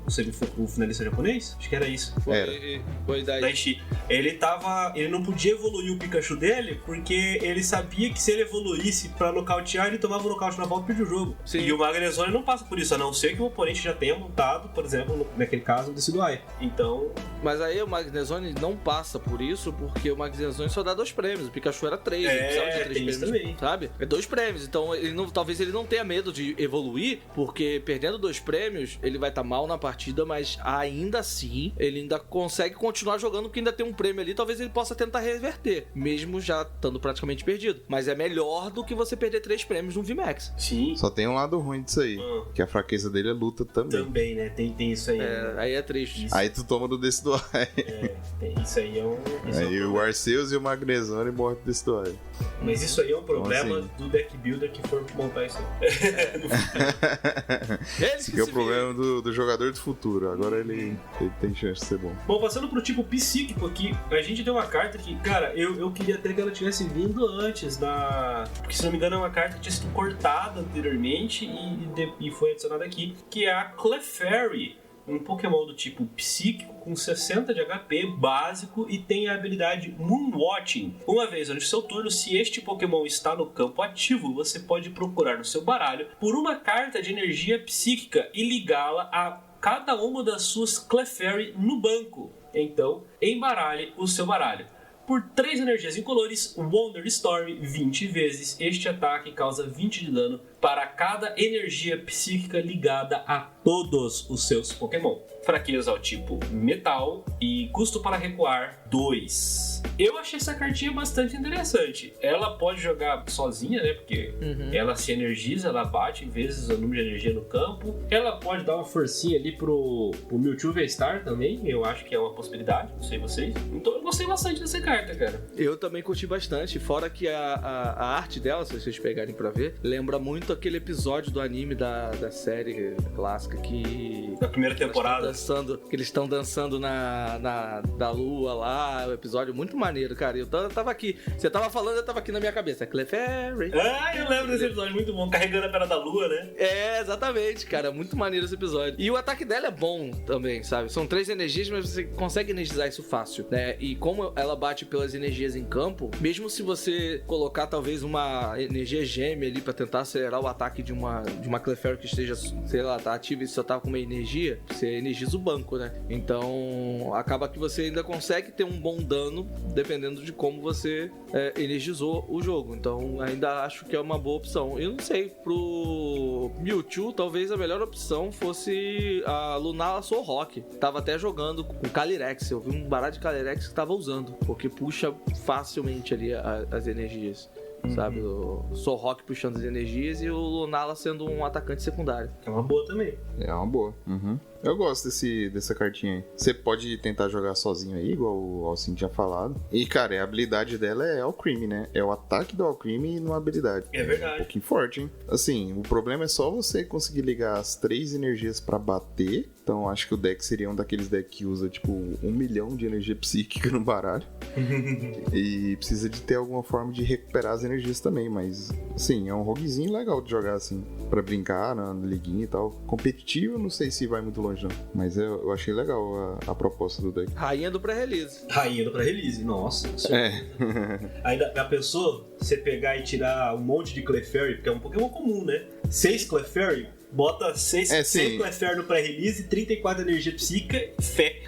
S2: finalista japonês, acho que era isso.
S4: Foi
S2: Daishi. Ele não podia evoluir o Pikachu dele porque ele sabia que se ele evoluísse pra nocautear, ele tomava um nocaute na volta e perdia o jogo.
S4: Sim.
S2: E o Magnezone não passa por isso, a não ser que o oponente já tenha montado, por exemplo, naquele caso, o Decidueye. Então...
S4: Mas aí o Magnezone não passa por isso porque o Magnezone só dá 2 prêmios. O Pikachu era 3, ele precisava de 3 prêmios, também. Sabe? É 2 prêmios. Então talvez ele não tenha medo de evoluir, porque perdendo 2 prêmios, ele vai estar mal na partida, mas ainda assim, ele ainda consegue continuar jogando porque ainda tem um prêmio ali, talvez ele possa tentar reverter, mesmo já estando praticamente perdido. Mas é melhor do que você perder 3 prêmios no VMAX.
S2: Sim.
S3: Só tem um lado ruim disso aí, que a fraqueza dele é luta também.
S2: Também, né? Tem isso aí.
S4: Aí é triste.
S3: Aí tu toma do Decidueye.
S2: Isso aí é um...
S3: Aí o Arceus e o Magnezone morrem do Decidueye.
S2: Mas isso aí é um problema
S3: assim?
S2: do deck builder que for montar isso aí.
S3: Esse que é o problema do jogador do futuro. Agora ele tem chance de ser bom.
S2: Bom, passando pro tipo psíquico aqui, a gente tem uma carta que, cara, eu queria até que ela tivesse vindo antes porque se não me engano é uma carta que tinha sido cortada anteriormente e foi adicionada aqui, que é a Clefairy. Um Pokémon do tipo psíquico com 60 de HP básico e tem a habilidade Moonwatching. Uma vez durante seu turno, se este Pokémon está no campo ativo, você pode procurar no seu baralho por uma carta de energia psíquica e ligá-la a cada uma das suas Clefairy no banco. Então, embaralhe o seu baralho. Por 3 energias incolores, Wonder Storm 20 vezes. Este ataque causa 20 de dano para cada energia psíquica ligada a todos os seus Pokémon. Fraqueza ao tipo metal e custo para recuar 2. Eu achei essa cartinha bastante interessante. Ela pode jogar sozinha, né? Porque ela se energiza, ela bate vezes o número de energia no campo. Ela pode dar uma forcinha ali pro Mewtwo V-Star também. Eu acho que é uma possibilidade, não sei vocês. Então eu gostei bastante dessa carta, cara.
S4: Eu também curti bastante. Fora que a arte dela, se vocês pegarem pra ver, lembra muito aquele episódio do anime da série clássica que...
S2: Da primeira temporada.
S4: Que eles estão dançando da lua lá. O episódio muito maneiro, cara. Eu tava aqui. Você tava falando, eu tava aqui na minha cabeça. Clefairy.
S2: Eu lembro desse episódio, muito bom. Carregando a pedra da lua, né?
S4: Exatamente, cara. Muito maneiro esse episódio. E o ataque dela é bom também, sabe? São 3 energias, mas você consegue energizar isso fácil, né? E como ela bate pelas energias em campo, mesmo se você colocar talvez uma energia gêmea ali pra tentar acelerar o ataque de uma Clefairy que esteja, sei lá, tá ativa e só tá com uma energia, você energiza o banco, né? Então acaba que você ainda consegue ter um bom dano dependendo de como você energizou o jogo. Então ainda acho que é uma boa opção. Eu não sei, pro Mewtwo talvez a melhor opção fosse a Lunala Solrock. Tava até jogando com Calyrex. Eu vi um baralho de Calyrex que tava usando, porque puxa facilmente ali as energias. Sabe, o Solrock puxando as energias e o Lunala sendo um atacante secundário.
S2: É uma boa também.
S3: É uma boa. Eu gosto dessa cartinha aí. Você pode tentar jogar sozinho aí, igual o Alcin tinha falado. E, cara, a habilidade dela é Alcremie, né? É o ataque do Alcremie numa habilidade.
S2: É verdade.
S3: Um pouquinho forte, hein? Assim, o problema é só você conseguir ligar as 3 energias pra bater. Então, acho que o deck seria um daqueles decks que usa, tipo, 1 milhão de energia psíquica no baralho. E precisa de ter alguma forma de recuperar as energias também. Mas, assim, é um roguezinho legal de jogar, assim, pra brincar na liguinha e tal. Competitivo, não sei se vai muito longe. Não. Mas eu achei legal a proposta do deck.
S4: Rainha do pré-release.
S2: Rainha do pré-release, nossa. Ainda a pessoa, você pegar e tirar um monte de Clefairy, porque é um Pokémon comum, né? 6 Clefairy, bota 6 Clefairy no pré-release, 34 energia psíquica, fé.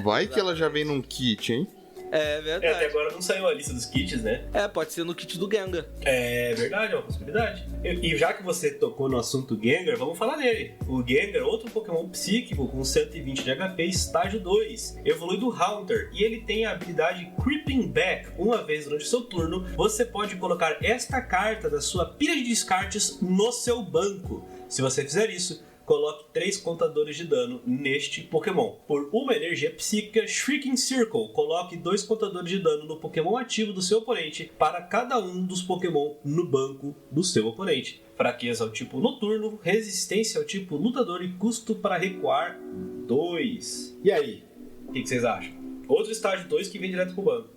S3: Vai que ela já vem num kit, hein?
S4: É verdade.
S2: Até agora não saiu a lista dos kits, né?
S4: Pode ser no kit do Gengar.
S2: É verdade, é uma possibilidade. E já que você tocou no assunto Gengar, vamos falar dele. O Gengar, outro Pokémon psíquico com 120 de HP, estágio 2, evolui do Haunter, e ele tem a habilidade Creeping Back. Uma vez durante o seu turno, você pode colocar esta carta da sua pilha de descartes no seu banco. Se você fizer isso, coloque 3 contadores de dano neste Pokémon. Por uma energia psíquica, Shrieking Circle, coloque 2 contadores de dano no Pokémon ativo do seu oponente para cada um dos Pokémon no banco do seu oponente. Fraqueza ao tipo Noturno, resistência ao tipo Lutador e custo para recuar 2. E aí? O que vocês acham? Outro estágio 2 que vem direto pro banco.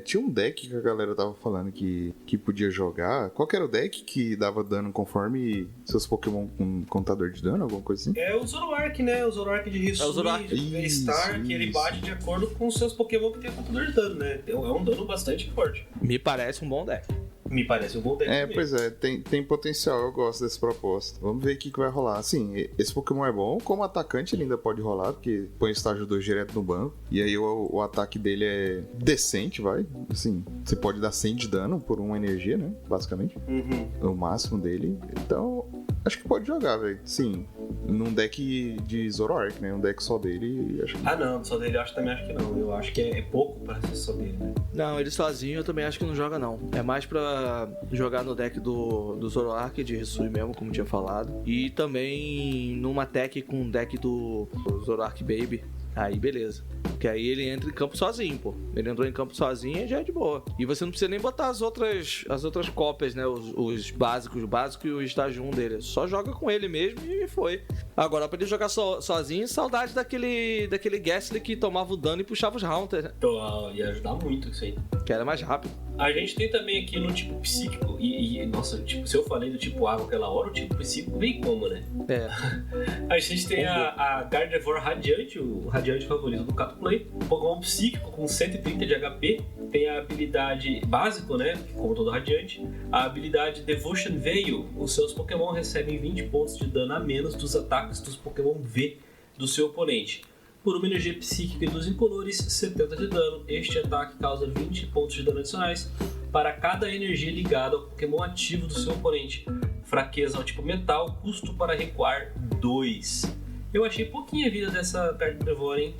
S3: Tinha um deck que a galera tava falando que podia jogar. Qual que era o deck que dava dano conforme seus Pokémon com contador de dano, alguma coisa assim?
S2: É o Zoroark, né? O Zoroark de Hisui, V-Star, que ele bate de acordo com os seus Pokémon que tem contador de dano, né? É um dano bastante forte.
S4: Me parece um bom deck.
S2: Me parece um bom deck também.
S3: Pois é, tem potencial, eu gosto dessa proposta. Vamos ver o que vai rolar. Assim, esse Pokémon é bom, como atacante ele ainda pode rolar, porque põe o estágio 2 direto no banco, e aí o ataque dele é decente, vai. Assim, você pode dar 100 de dano por uma energia, né, basicamente. O máximo dele. Então, acho que pode jogar, velho. Sim, num deck de Zoroark, né, um deck só dele. Acho que...
S2: Ah, não, só dele eu também acho que não. Eu acho que é pouco pra ser só dele, né?
S4: Não, ele sozinho eu também acho que não joga, não. É mais pra jogar no deck do Zoroark, de Hisui mesmo, como tinha falado. E também numa tech com o deck do Zoroark Baby. Aí beleza. Porque aí ele entra em campo sozinho, pô. Ele entrou em campo sozinho e já é de boa. E você não precisa nem botar as outras cópias, né? Os básicos, o básico e o estágio 1 dele. Só joga com ele mesmo e foi. Agora, pra ele jogar sozinho, saudade daquele Gastly que tomava o dano e puxava os Haunter, né?
S2: Então, ia ajudar muito isso aí.
S4: Que era mais rápido.
S2: A gente tem também aqui no tipo psíquico, nossa, tipo, se eu falei do tipo água aquela hora, o tipo psíquico vem como, né? A gente tem a Gardevoir Radiante, o Radiante favorito do Catuplay, um Pokémon psíquico com 130 de HP, tem a habilidade básico, né, como todo Radiante, a habilidade Devotion Veil, os seus Pokémon recebem 20 pontos de dano a menos dos ataques dos Pokémon V do seu oponente. Por uma energia psíquica e dos incolores, 70 de dano. Este ataque causa 20 pontos de dano adicionais para cada energia ligada ao Pokémon ativo do seu oponente. Fraqueza ao tipo metal, custo para recuar 2. Eu achei pouquinha vida dessa Gardevoir, hein?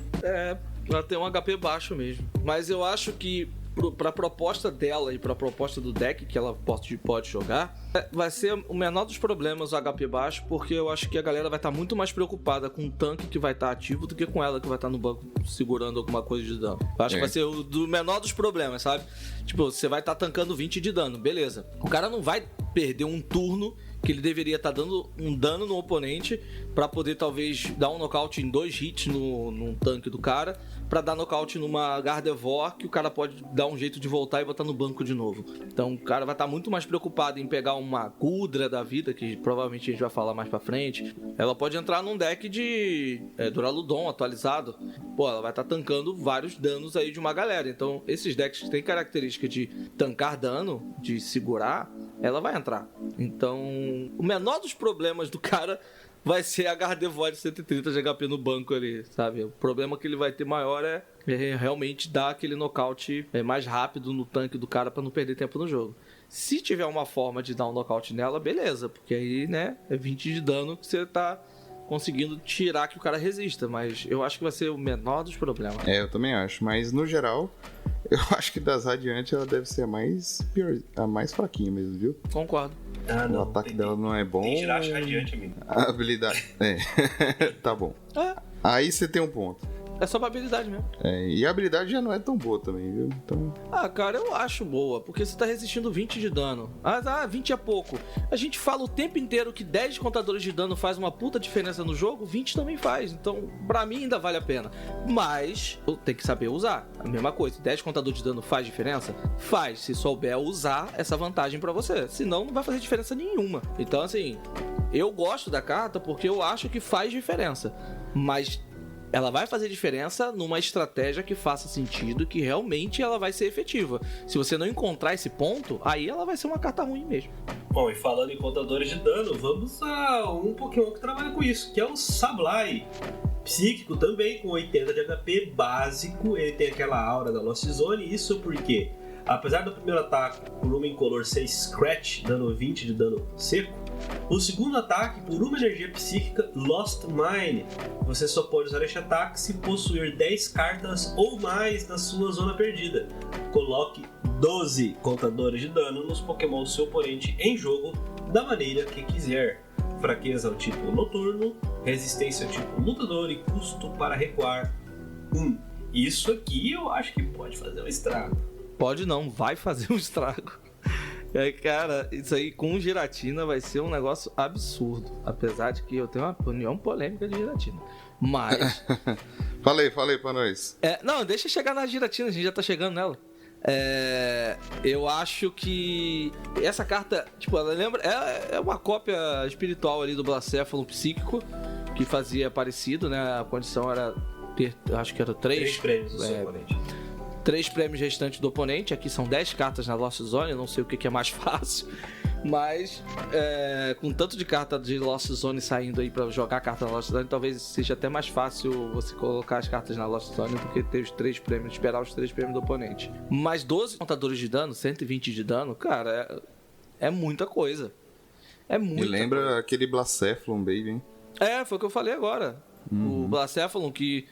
S4: Ela tem um HP baixo mesmo. Mas eu acho que pra proposta dela e pra proposta do deck que ela pode jogar, vai ser o menor dos problemas o HP baixo, porque eu acho que a galera vai estar muito mais preocupada com o tanque que vai estar ativo do que com ela que vai estar no banco segurando alguma coisa de dano. Eu acho que vai ser o menor dos problemas, sabe? Tipo, você vai estar tancando 20 de dano, beleza. O cara não vai perder um turno que ele deveria estar dando um dano no oponente pra poder talvez dar um nocaute em 2 hits no tanque do cara, pra dar nocaute numa Gardevoir que o cara pode dar um jeito de voltar e botar no banco de novo. Então o cara vai estar muito mais preocupado em pegar uma Gudra da vida, que provavelmente a gente vai falar mais pra frente. Ela pode entrar num deck de Duraludon atualizado. Pô, ela vai estar tancando vários danos aí de uma galera. Então esses decks que tem característica de tancar dano, de segurar, ela vai entrar. Então o menor dos problemas do cara vai ser a Gardevoir de 130 de HP no banco ali, sabe? O problema que ele vai ter maior é realmente dar aquele nocaute mais rápido no tanque do cara pra não perder tempo no jogo. Se tiver uma forma de dar um nocaute nela, beleza, porque aí, né, é 20 de dano que você tá conseguindo tirar que o cara resista, mas eu acho que vai ser o menor dos problemas.
S3: Eu também acho, mas no geral, eu acho que das Radiante ela deve ser a mais fraquinha mesmo, viu?
S4: Concordo.
S3: O ataque dela não é bom.
S2: Tem Jirachi Radiante, amigo.
S3: A habilidade... tá bom. Aí você tem um ponto.
S4: É só pra habilidade mesmo.
S3: E a habilidade já não é tão boa também, viu? Então...
S4: cara, eu acho boa, porque você tá resistindo 20 de dano. 20 é pouco. A gente fala o tempo inteiro que 10 contadores de dano faz uma puta diferença no jogo, 20 também faz. Então, pra mim ainda vale a pena. Mas, eu tenho que saber usar. A mesma coisa, 10 contadores de dano faz diferença? Faz, se souber usar essa vantagem pra você. Senão, não vai fazer diferença nenhuma. Então, assim, eu gosto da carta porque eu acho que faz diferença. Mas ela vai fazer diferença numa estratégia que faça sentido, que realmente ela vai ser efetiva. Se você não encontrar esse ponto, aí ela vai ser uma carta ruim mesmo.
S2: Bom, e falando em contadores de dano, vamos a um Pokémon que trabalha com isso, que é o Sableye. Psíquico também, com 80 de HP, básico, ele tem aquela aura da Lost Zone, isso porque, apesar do primeiro ataque por uma incolor ser Scratch, dando 20 de dano seco, o segundo ataque, por uma energia psíquica, Lost Mine. Você só pode usar este ataque se possuir 10 cartas ou mais na sua zona perdida. Coloque 12 contadores de dano nos Pokémon do seu oponente em jogo da maneira que quiser. fraqueza ao tipo noturno, resistência ao tipo lutador e custo para recuar 1. Isso aqui eu acho que pode fazer um estrago.
S4: Pode não, vai fazer um estrago. Cara, isso aí com giratina vai ser um negócio absurdo. Apesar de que eu tenho uma opinião polêmica de giratina. Mas...
S3: Falei pra nós.
S4: Não, deixa eu chegar na giratina, a gente já tá chegando nela. Eu acho que essa carta, tipo, ela lembra... É uma cópia espiritual ali do Blacéfalo Psíquico, que fazia parecido, né? A condição era ter, acho que era 3
S2: prêmios do seu oponente.
S4: 3 prêmios restantes do oponente. Aqui são 10 cartas na Lost Zone. Eu não sei o que é mais fácil, mas com tanto de carta de Lost Zone saindo aí pra jogar a carta na Lost Zone, talvez seja até mais fácil você colocar as cartas na Lost Zone do que ter os 3 prêmios, esperar os 3 prêmios do oponente. Mas 12 contadores de dano, 120 de dano, cara, é muita coisa. É muita coisa.
S3: Me lembra aquele Blacéfalon Baby, hein?
S4: Foi o que eu falei agora. O Blacéfalon, que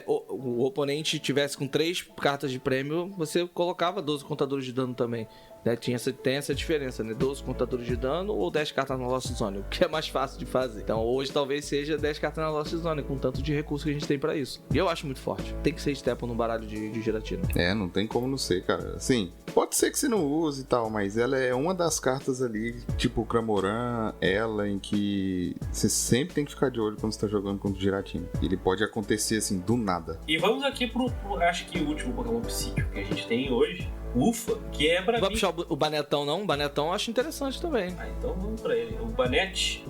S4: o oponente tivesse com 3 cartas de prêmio, você colocava 12 contadores de dano também, né? Tem essa diferença, né? 12 contadores de dano ou 10 cartas na Lost Zone, o que é mais fácil de fazer. Então hoje talvez seja 10 cartas na Lost Zone, com tanto de recurso que a gente tem pra isso. E eu acho muito forte. Tem que ser Stepon no baralho de giratina.
S3: Não tem como não ser, cara. Assim, pode ser que você não use e tal, mas ela é uma das cartas ali, tipo o Cramoran, ela em que você sempre tem que ficar de olho quando você tá jogando contra o giratina. Ele pode acontecer assim, do nada.
S2: E vamos aqui pro acho que o último Pokémon psíquico que a gente tem hoje, Ufa, que é pra
S4: Vai
S2: mim...
S4: puxar o Banetão, não? O Banetão eu acho interessante também.
S2: Então vamos pra ele. O Banette,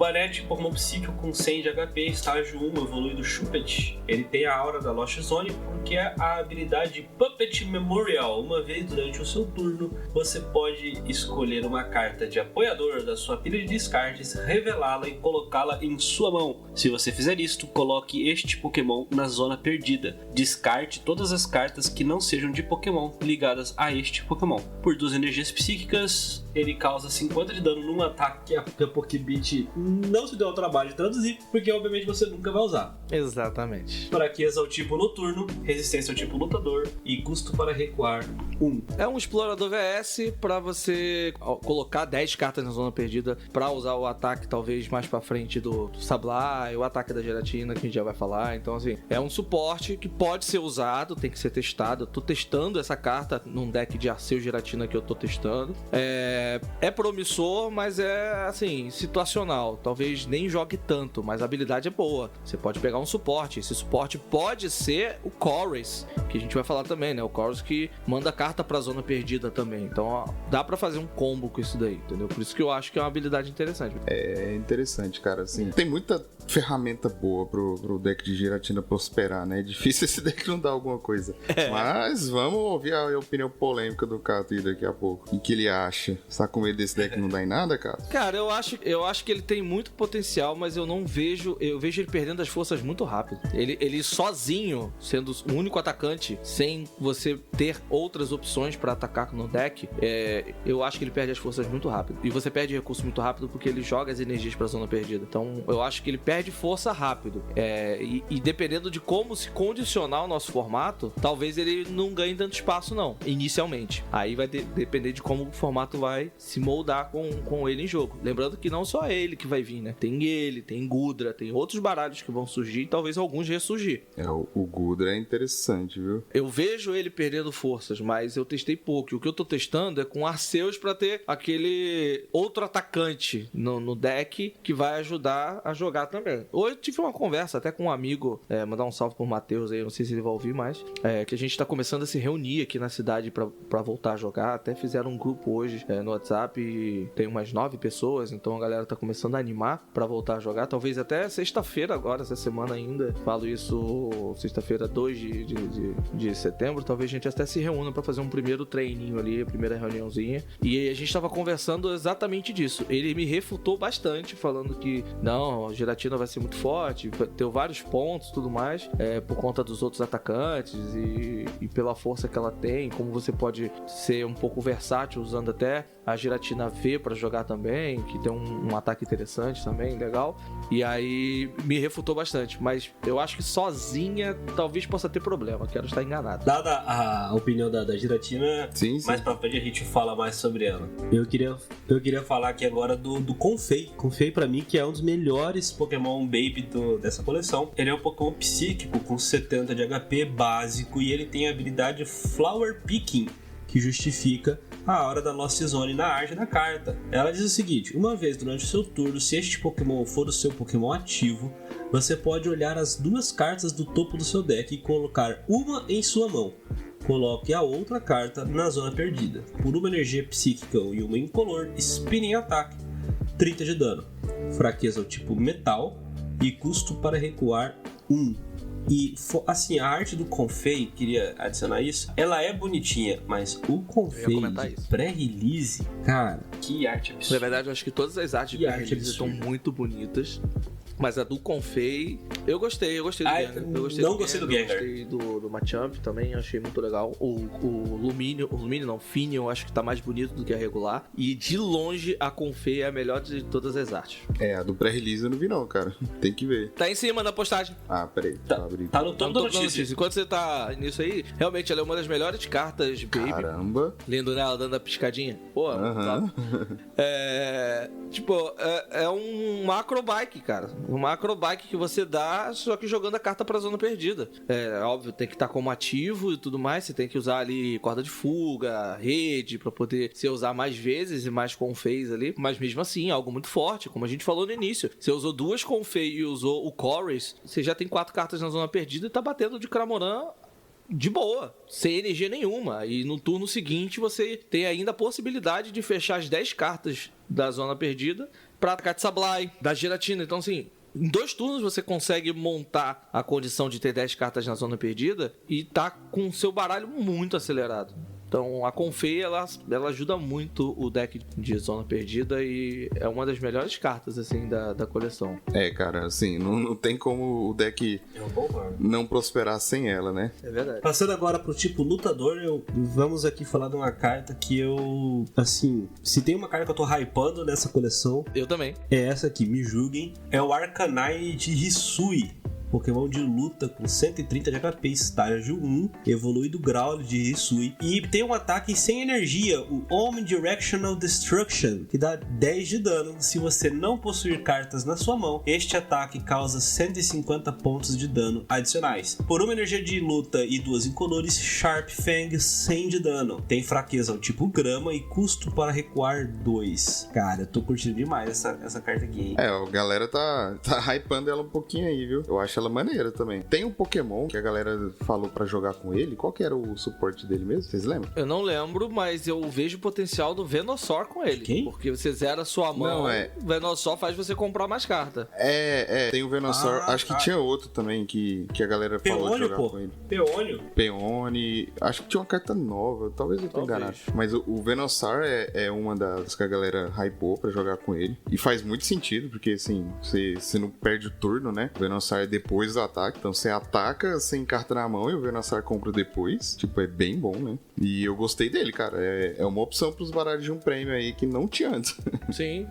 S2: Pokémon psíquico com 100 de HP, estágio 1, evoluído Shuppet. Ele tem a aura da Lost Zone porque é a habilidade Puppet Memorial. Uma vez durante o seu turno, você pode escolher uma carta de apoiador da sua pilha de descartes, revelá-la e colocá-la em sua mão. Se você fizer isto, coloque este Pokémon na zona perdida. Descarte todas as cartas que não sejam de Pokémon ligadas a este Pokémon. Por 2 energias psíquicas, ele causa 50 de dano num ataque que a Pokébit não se deu ao trabalho de traduzir, porque obviamente você nunca vai usar.
S4: Exatamente.
S2: Fraqueza ao tipo noturno, resistência ao tipo lutador e custo para recuar 1.
S4: É um explorador VS pra você colocar 10 cartas na zona perdida pra usar o ataque talvez mais pra frente do Sablai, o ataque da gelatina que a gente já vai falar. Então assim, é um suporte que pode ser usado, tem que ser testado. Eu tô testando essa carta num deck de Arceu Giratina que eu tô testando. É promissor, mas é assim, situacional. Talvez nem jogue tanto, mas a habilidade é boa. Você pode pegar um suporte. Esse suporte pode ser o Chorus, que a gente vai falar também, né? O Chorus que manda carta pra zona perdida também. Então, ó, dá pra fazer um combo com isso daí, entendeu? Por isso que eu acho que é uma habilidade interessante.
S3: É interessante, cara, assim. Tem muita ferramenta boa pro deck de Giratina prosperar, né? É difícil esse deck não dar alguma coisa. Mas vamos ouvir a opinião polêmica do Cato aí daqui a pouco. O que ele acha? Você tá com medo desse deck não dar em nada, Cato?
S4: Cara, eu acho que ele tem muito potencial, mas eu vejo ele perdendo as forças muito rápido. Ele sozinho, sendo o único atacante, sem você ter outras opções pra atacar no deck, eu acho que ele perde as forças muito rápido. E você perde recurso muito rápido porque ele joga as energias pra zona perdida. Então, eu acho que ele perde força rápido. E dependendo de como se condicionar o nosso formato, talvez ele não ganhe tanto espaço, não, inicialmente. Aí vai depender de como o formato vai se moldar com ele em jogo. Lembrando que não só ele que vai vir, né? Tem ele, tem Gudra, tem outros baralhos que vão surgir e talvez alguns ressurgir.
S3: O Gudra é interessante, viu?
S4: Eu vejo ele perdendo forças, mas eu testei pouco. O que eu tô testando é com Arceus pra ter aquele outro atacante no deck que vai ajudar a jogar também. Hoje eu tive uma conversa até com um amigo, mandar um salve pro Matheus aí, não sei se ele vai ouvir mais, que a gente tá começando a se reunir aqui na cidade pra voltar a jogar. Até fizeram um grupo hoje no WhatsApp e tem umas 9 pessoas, então a galera tá começando a animar pra voltar a jogar. Talvez até sexta-feira agora, essa semana ainda. Falo isso sexta-feira 2 de setembro. Talvez a gente até se reúna pra fazer um primeiro treininho ali, a primeira reuniãozinha. E a gente tava conversando exatamente disso. Ele me refutou bastante, falando que não, a Giratina vai ser muito forte, ter vários pontos e tudo mais, por conta dos outros atacantes e pela força que ela tem, como você pode ser um pouco versátil usando até a Giratina V pra jogar também, que tem um ataque interessante também, legal. E aí me refutou bastante, mas eu acho que sozinha talvez possa ter problema, quero estar enganado.
S5: Dada a opinião da Giratina,
S3: Sim.
S5: mais pra frente a gente fala mais sobre ela. Eu queria falar aqui agora do Confei. Confei pra mim que é um dos melhores Pokémon Baby dessa coleção. Ele é um Pokémon psíquico com 70 de HP básico e ele tem a habilidade Flower Picking, que justifica a hora da Lost Zone na arte da carta. Ela diz o seguinte: uma vez durante o seu turno, se este Pokémon for o seu Pokémon ativo, você pode olhar as 2 cartas do topo do seu deck e colocar uma em sua mão. Coloque a outra carta na zona perdida. Por uma energia psíquica e uma incolor, Spinning Attack, 30 de dano. Fraqueza ao tipo metal e custo para recuar 1. E assim, a arte do Confei, queria adicionar isso, ela é bonitinha, mas o Confei de pré-release, cara, que arte absurda.
S4: Na verdade, eu acho que todas as artes de pré-release estão muito bonitas. Mas a do Confei, eu gostei do Gengar.
S5: Não gostei do Gengar.
S4: Gostei do Machamp também, achei muito legal. O Lumínio não, Finion, acho que tá mais bonito do que a regular. E de longe, a Confei é a melhor de todas as artes.
S3: A do pré-release eu não vi não, cara. Tem que ver.
S4: Tá em cima da postagem.
S3: Ah, peraí.
S5: Tá no topo da notícia.
S4: Enquanto você tá nisso aí, realmente ela é uma das melhores cartas de Baby.
S3: Caramba.
S4: Lendo nela, dando a piscadinha. Pô, top. É um macrobike, cara. Uma acrobike que você dá, só que jogando a carta pra zona perdida. É óbvio, tem que estar como ativo e tudo mais. Você tem que usar ali corda de fuga, rede, pra poder você usar mais vezes e mais confeis ali. Mas mesmo assim, é algo muito forte, como a gente falou no início. Você usou 2 confeis e usou o Chorus, você já tem 4 cartas na zona perdida e tá batendo de Cramoran de boa, sem energia nenhuma. E no turno seguinte você tem ainda a possibilidade de fechar as 10 cartas da zona perdida pra atacar de Sableye, da Giratina. Então assim, em 2 turnos você consegue montar a condição de ter 10 cartas na zona perdida e tá com o seu baralho muito acelerado. Então a Confei, ela ajuda muito o deck de zona perdida e é uma das melhores cartas, assim, da coleção.
S3: Cara, assim, não tem como o deck não prosperar sem ela, né?
S4: É verdade.
S5: Passando agora pro tipo lutador, vamos aqui falar de uma carta que eu, assim, se tem uma carta que eu tô hypando nessa coleção,
S4: Eu também.
S5: é essa aqui, me julguem, é o Arcanine de Hisui. Pokémon de luta com 130 de HP, estágio 1, evolui do Growl de Hisui. E tem um ataque sem energia, o Omnidirectional Destruction, que dá 10 de dano. Se você não possuir cartas na sua mão, este ataque causa 150 pontos de dano adicionais. Por uma energia de luta e 2 incolores, Sharp Fang 100 de dano. Tem fraqueza ao tipo grama e custo para recuar 2. Cara, eu tô curtindo demais essa carta aqui, hein?
S3: A galera tá hypando ela um pouquinho aí, viu? Eu acho ela maneira também. Tem um Pokémon que a galera falou pra jogar com ele. Qual que era o suporte dele mesmo? Vocês lembram?
S4: Eu não lembro, mas eu vejo o potencial do Venusaur com ele.
S5: Quem?
S4: Porque você zera a sua mão, o Venusaur faz você comprar mais carta.
S3: Tem o Venusaur. Acho que tinha outro também que a galera falou de jogar com ele. Peony. Acho que tinha uma carta nova. Talvez eu tenha enganado. Mas o Venusaur é uma das que a galera hypou pra jogar com ele. E faz muito sentido, porque assim, você não perde o turno, né? O Venusaur é depois do ataque. Então você ataca sem carta na mão e o Venusaur compra depois. Tipo, é bem bom, né? E eu gostei dele, cara. É uma opção pros baralhos de um prêmio aí que não tinha antes.
S4: Sim.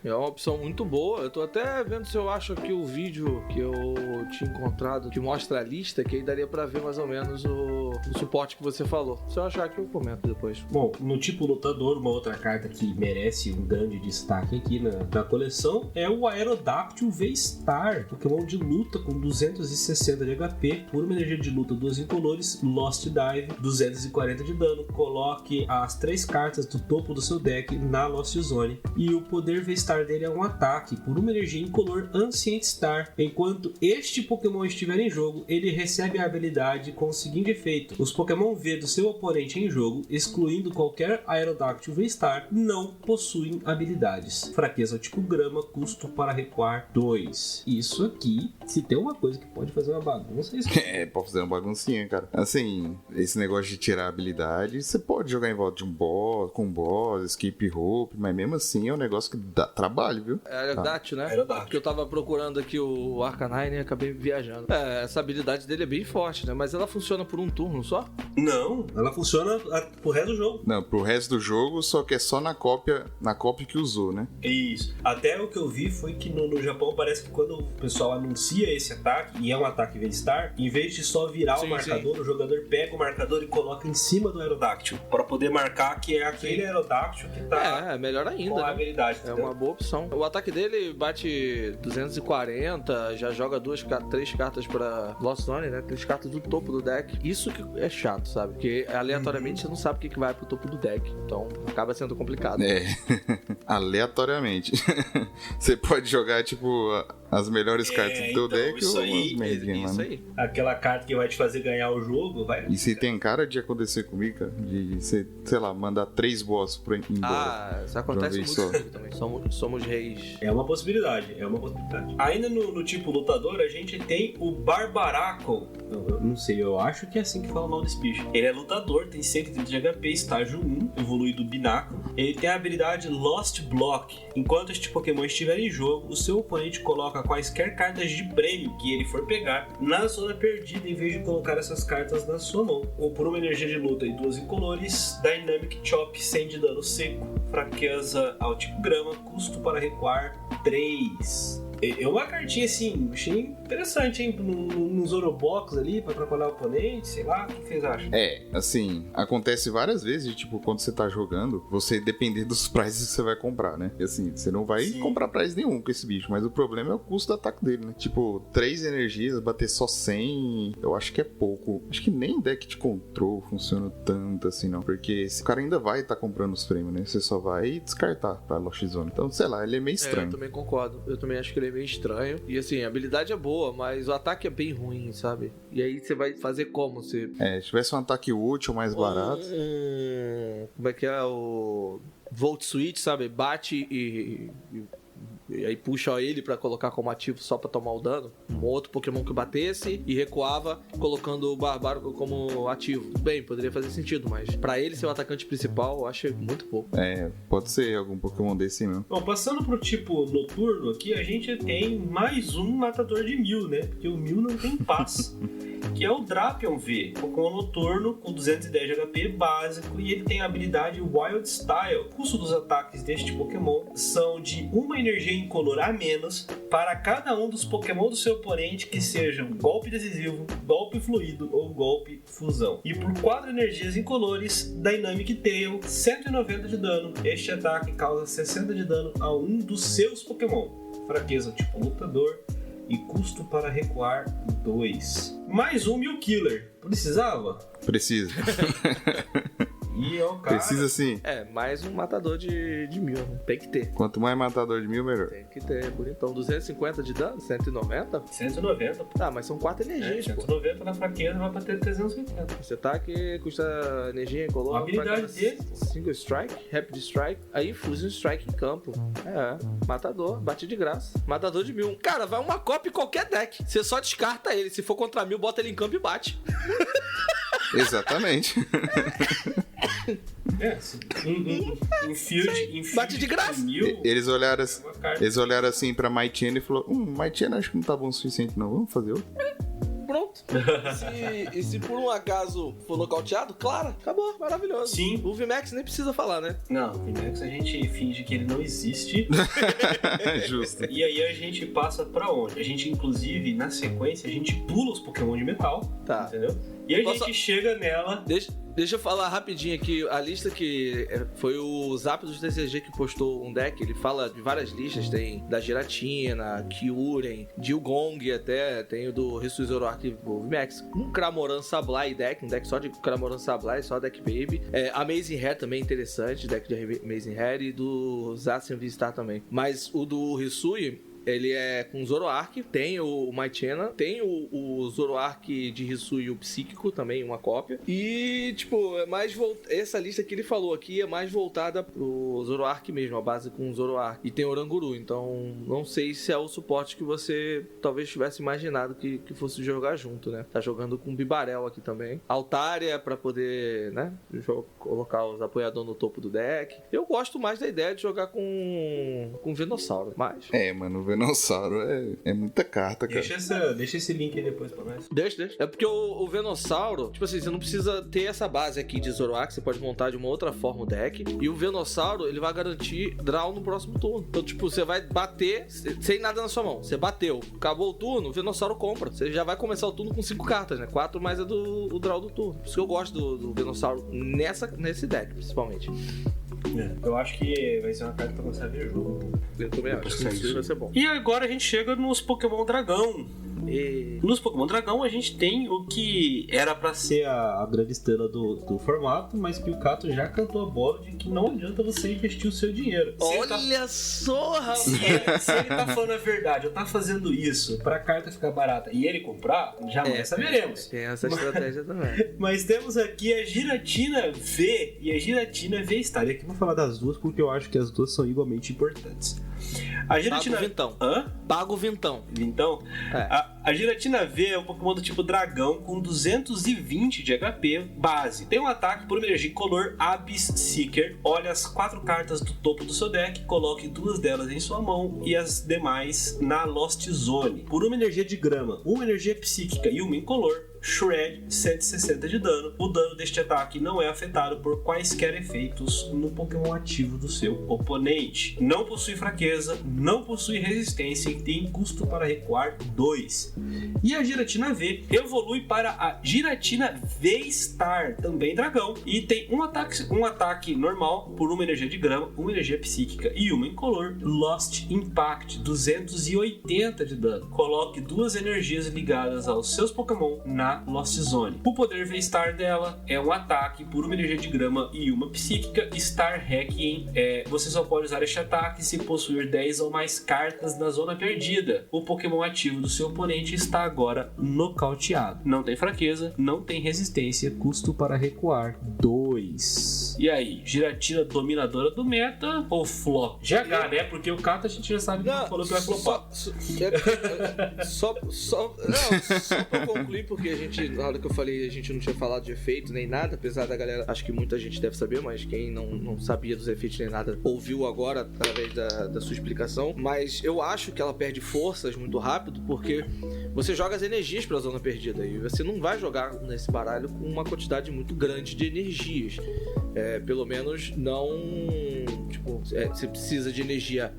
S4: É uma opção muito boa. Eu tô até vendo se eu acho aqui o vídeo que eu tinha encontrado que mostra a lista, que aí daria pra ver mais ou menos o suporte que você falou. Se eu achar aqui, eu comento depois.
S5: Bom, no tipo lutador, uma outra carta que merece um grande destaque aqui na coleção é o Aerodactyl V-Star, Pokémon de luta com 260 de HP, por uma energia de luta 2 incolores, Lost Dive, 240 de dano. Coloque as 3 cartas do topo do seu deck na Lost Zone. E o poder V-Star dele é um ataque por uma energia incolor Ancient Star. Enquanto este Pokémon estiver em jogo, ele recebe a habilidade com o seguinte efeito: os Pokémon V do seu oponente em jogo, excluindo qualquer Aerodactyl V-Star, não possuem habilidades. Fraqueza ao tipo grama, custo para recuar 2. Isso aqui, se tem uma coisa que pode fazer uma bagunça, é isso.
S3: Pode fazer uma baguncinha, cara. Assim, esse negócio de tirar a habilidade habilidade, você pode jogar em volta de um boss, com um boss, skip rope, mas mesmo assim é um negócio que dá trabalho, viu?
S4: É Aerodáctil, né?
S2: Aerodáctil.
S4: Porque eu tava procurando aqui o Arcanine e acabei viajando. Essa habilidade dele é bem forte, né? Mas ela funciona por um turno só?
S2: Não, ela funciona pro resto do jogo.
S3: Não, pro resto do jogo, só que é só na cópia que usou, né?
S2: Isso. Até o que eu vi foi que no Japão parece que quando o pessoal anuncia esse ataque, e é um ataque V-Star, em vez de só virar o marcador, o jogador pega o marcador e coloca em cima do Aerodáctil, pra poder marcar que é aquele Aerodáctil que tá
S4: melhor ainda,
S2: com a
S4: né?
S2: habilidade.
S4: É
S2: entendeu?
S4: uma boa opção. O ataque dele bate 240, já joga 3 cartas pra Lost Zone, né? 3 cartas do topo do deck. Isso que é chato, sabe? Porque aleatoriamente você não sabe o que vai pro topo do deck. Então acaba sendo complicado.
S3: É, aleatoriamente. Você pode jogar, tipo, as melhores cartas do teu
S2: então,
S3: deck
S2: isso
S3: ou
S2: aí,
S3: as médias,
S4: Isso
S3: mano.
S4: aí.
S2: Aquela carta que vai te fazer ganhar o jogo, vai.
S3: E se tem cara de acontecer comigo, cara, de você, sei lá, mandar 3 boss pra ir embora.
S4: Isso acontece
S3: De uma vez
S4: muito
S3: só.
S4: comigo também. Somos reis.
S2: É uma possibilidade. Ainda no tipo lutador, a gente tem o Barbaracle. Eu não sei, eu acho que é assim que fala o nome desse bicho. Ele é lutador, tem 130 de HP, estágio 1, evoluído bináculo. Ele tem a habilidade Lost Block. Enquanto este Pokémon estiver em jogo, o seu oponente coloca quaisquer cartas de prêmio que ele for pegar na zona perdida, em vez de colocar essas cartas na sua mão. Ou por uma energia de luta e 2 incolores, Dynamic Chop 100 de dano seco, fraqueza ao tipo grama, custo para recuar 3. É uma cartinha assim, achei interessante, hein? Nos Zorobox ali, pra atrapalhar o oponente, sei lá, o que vocês acham?
S3: É, assim, acontece várias vezes, tipo, quando você tá jogando, você depender dos prizes que você vai comprar, né? E assim, você não vai comprar prize nenhum com esse bicho, mas o problema é o custo do ataque dele, né? Tipo, 3 energias, bater só 100, eu acho que é pouco. Acho que nem deck de control funciona tanto assim, não. Porque esse cara ainda vai estar comprando os prêmios, né? Você só vai descartar pra Lost Zone. Então, sei lá, ele é meio estranho.
S4: Eu também concordo. Eu também acho que ele é meio estranho. E assim, a habilidade é boa, mas o ataque é bem ruim, sabe? E aí você vai fazer como? Você...
S3: Se tivesse um ataque útil, mais barato.
S4: Como é que é o Volt Switch, sabe? Bate e aí puxa ele pra colocar como ativo só pra tomar o dano. Um outro Pokémon que batesse e recuava colocando o Barbaro como ativo. Bem, poderia fazer sentido, mas pra ele ser o atacante principal, eu acho muito pouco.
S3: Pode ser algum Pokémon desse mesmo.
S2: Bom, passando pro tipo noturno aqui, a gente tem mais um matador de Mew, né? Porque o Mew não tem paz. Que é o Drapion V, Pokémon noturno com 210 de HP básico, e ele tem a habilidade Wild Style. O custo dos ataques deste Pokémon são de uma energia incolor a menos para cada um dos Pokémon do seu oponente que sejam golpe decisivo, golpe fluido ou golpe fusão. E por 4 energias incolores, Dynamic Tail, 190 de dano. Este ataque causa 60 de dano a um dos seus Pokémon. Fraqueza tipo lutador e custo para recuar 2. Mais um Mew Killer. Precisava?
S3: Precisa.
S2: E é o cara...
S3: Precisa sim.
S4: Mais um matador de Mew, né? Tem que ter.
S3: Quanto mais matador de Mew, melhor.
S4: Tem que ter, bonitão. 250 de dano? 190?
S2: 190.
S4: Tá, mas são 4 energias, pô.
S2: 190 na fraqueza vai pra ter 350.
S4: Esse ataque custa energia incolor.
S2: A habilidade dele.
S3: Single Strike, Rapid Strike, aí Fusion Strike em campo.
S4: É, matador, bate de graça. Matador de 1000. Cara, vai uma cópia em qualquer deck. Você só descarta ele. Se for contra 1000, bota ele em campo e bate.
S3: Exatamente.
S2: Em field
S4: bate de graça.
S3: Eles olharam assim pra Mightyena e falaram: Mightyena acho que não tá bom o suficiente, não. Vamos fazer outro.
S4: Pronto. E se por um acaso for nocauteado, claro, acabou, maravilhoso.
S2: Sim.
S4: O VMAX nem precisa falar, né?
S2: Não, o VMAX a gente finge que ele não existe.
S3: Justo.
S2: E aí a gente passa pra onde? A gente, inclusive, na sequência, a gente pula os Pokémon de metal.
S4: Tá.
S2: Entendeu? E a gente chega nela...
S4: Deixa eu falar rapidinho aqui, a lista que foi o Zap dos TCG que postou um deck, ele fala de várias listas, tem da Giratina, Kyurem, Dilgong até, tem o do Risui Zoroark VMAX, um Cramoran Sableye deck, um deck só de Cramoran Sableye, só deck Baby, Amazing Hair também interessante, deck de Amazing Hair, e do Zacian V-Star também. Mas o do Risui, ele é com Zoroark, tem o Maichena, tem o Zoroark de Hisui e o Psíquico também, uma cópia. E, tipo, essa lista que ele falou aqui é mais voltada pro Zoroark mesmo, a base com o Zoroark. E tem Oranguru, então não sei se é o suporte que você talvez tivesse imaginado que fosse jogar junto, né? Tá jogando com Bibarel aqui também. Altaria pra poder, né, colocar os apoiadores no topo do deck. Eu gosto mais da ideia de jogar com Venossauro, mas...
S3: Mano, o Venossauro é muita carta, cara.
S2: Deixa esse link aí depois pra nós.
S4: Deixa. É porque o Venossauro, tipo assim, você não precisa ter essa base aqui de Zoroark, você pode montar de uma outra forma o deck. E o Venossauro, ele vai garantir draw no próximo turno. Então, tipo, você vai bater sem nada na sua mão. Você bateu, acabou o turno, o Venossauro compra. Você já vai começar o turno com 5 cartas, né? 4 mais o draw do turno. Por isso que eu gosto do Venossauro nesse deck, principalmente.
S2: Eu acho que vai ser uma carta pra começar a ver jogo.
S4: Eu também acho que isso vai ser bom.
S5: E agora a gente chega nos Pokémon Dragão.
S4: E...
S5: Nos Pokémon Dragão a gente tem o que era pra ser
S2: a grande estrela do formato, mas que o Cato já cantou a bola de que não adianta você investir o seu dinheiro.
S4: Olha só, rapaz!
S2: Se ele tá falando a verdade, ou tá fazendo isso pra carta ficar barata e ele comprar, jamais saberemos.
S4: Tem essa estratégia também.
S2: Mas temos aqui a Giratina V e a Giratina V-Star. E aqui eu vou falar das duas porque eu acho que as duas são igualmente importantes. A Giratina...
S4: Pago Vintão.
S2: Hã?
S4: Pago Vintão.
S2: Vintão?
S4: É.
S2: A Giratina V é um Pokémon do tipo dragão com 220 de HP base. Tem um ataque por uma energia incolor Abyss Seeker. Olha as 4 cartas do topo do seu deck, coloque 2 delas em sua mão e as demais na Lost Zone. Por uma energia de grama, uma energia psíquica e uma incolor, Shred 160 de dano. O dano deste ataque não é afetado por quaisquer efeitos no Pokémon ativo do seu oponente. Não possui fraqueza, não possui resistência e tem custo para recuar 2. E a Giratina V evolui para a Giratina V-Star, também dragão, e tem um ataque normal por uma energia de grama, uma energia psíquica e uma incolor, Lost Impact 280 de dano. Coloque 2 energias ligadas aos seus Pokémon na Lost Zone. O poder V-Star dela é um ataque por uma energia de grama e uma psíquica. Star Hacking, você só pode usar este ataque se possuir 10 ou mais cartas na zona perdida. O Pokémon ativo do seu oponente está agora nocauteado. Não tem fraqueza, não tem resistência, custo para recuar 2. E aí, Giratina dominadora do meta ou flop? GH, né? Porque o Kato a gente já sabe que falou que vai flopar.
S4: Só pra concluir, porque a gente, na hora que eu falei, a gente não tinha falado de efeito nem nada, apesar da galera, acho que muita gente deve saber, mas quem não sabia dos efeitos nem nada, ouviu agora através da sua explicação. Mas eu acho que ela perde forças muito rápido, porque você joga as energias pra zona perdida e você não vai jogar nesse baralho com uma quantidade muito grande de energias. Pelo menos não... Tipo, você precisa de energia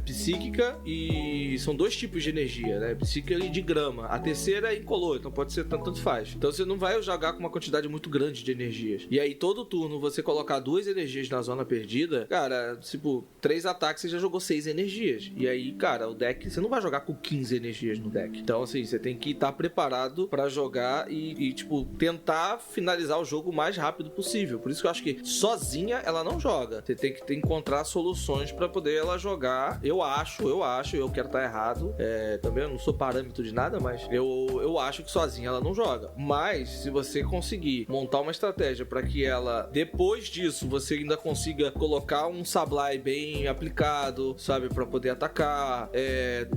S4: psíquica e são 2 tipos de energia, né? Psíquica e de grama. A terceira é incolor, então pode ser tanto faz. Então você não vai jogar com uma quantidade muito grande de energias. E aí todo turno você colocar 2 energias na zona perdida, cara, tipo, 3 ataques você já jogou 6 energias. E aí, cara, o deck, você não vai jogar com 15 energias no deck. Então assim, você tem que estar preparado pra jogar e tipo, tentar finalizar o jogo o mais rápido possível. Por isso que eu acho que sozinha ela não joga. Você tem que encontrar soluções pra poder ela jogar. Eu quero estar errado. Também eu não sou parâmetro de nada, mas eu acho que sozinha ela não joga. Mas se você conseguir montar uma estratégia pra que ela, depois disso, você ainda consiga colocar um Sableye bem aplicado, sabe, pra poder atacar,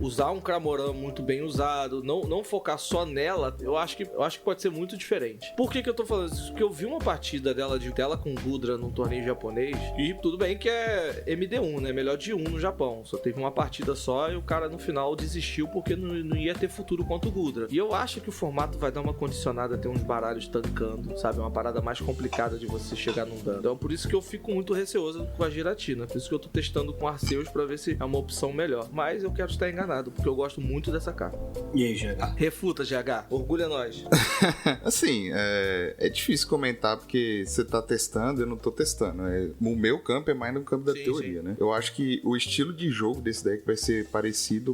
S4: usar um Cramoran muito bem usado, não focar só nela, eu acho que pode ser muito diferente. Por que eu tô falando isso? Porque eu vi uma partida dela com Gudra num torneio japonês, e tudo bem que é MD1, né? Melhor de 1 no Japão. Só teve uma partida só e o cara no final desistiu porque não ia ter futuro contra o Gudra. E eu acho que o formato vai dar uma condicionada a ter uns baralhos tancando, sabe? Uma parada mais complicada de você chegar num dano. Então por isso que eu fico muito receoso com a Giratina. Por isso que eu tô testando com Arceus pra ver se é uma opção melhor. Mas eu quero estar enganado, porque eu gosto muito dessa carta.
S2: E aí, GH?
S4: Refuta, GH. Orgulha nós.
S3: Assim, é difícil comentar porque você tá testando, eu não tô testando. O meu campo é mais no campo da
S4: Sim,
S3: teoria, né? Eu acho que o estilo de jogo desse deck vai ser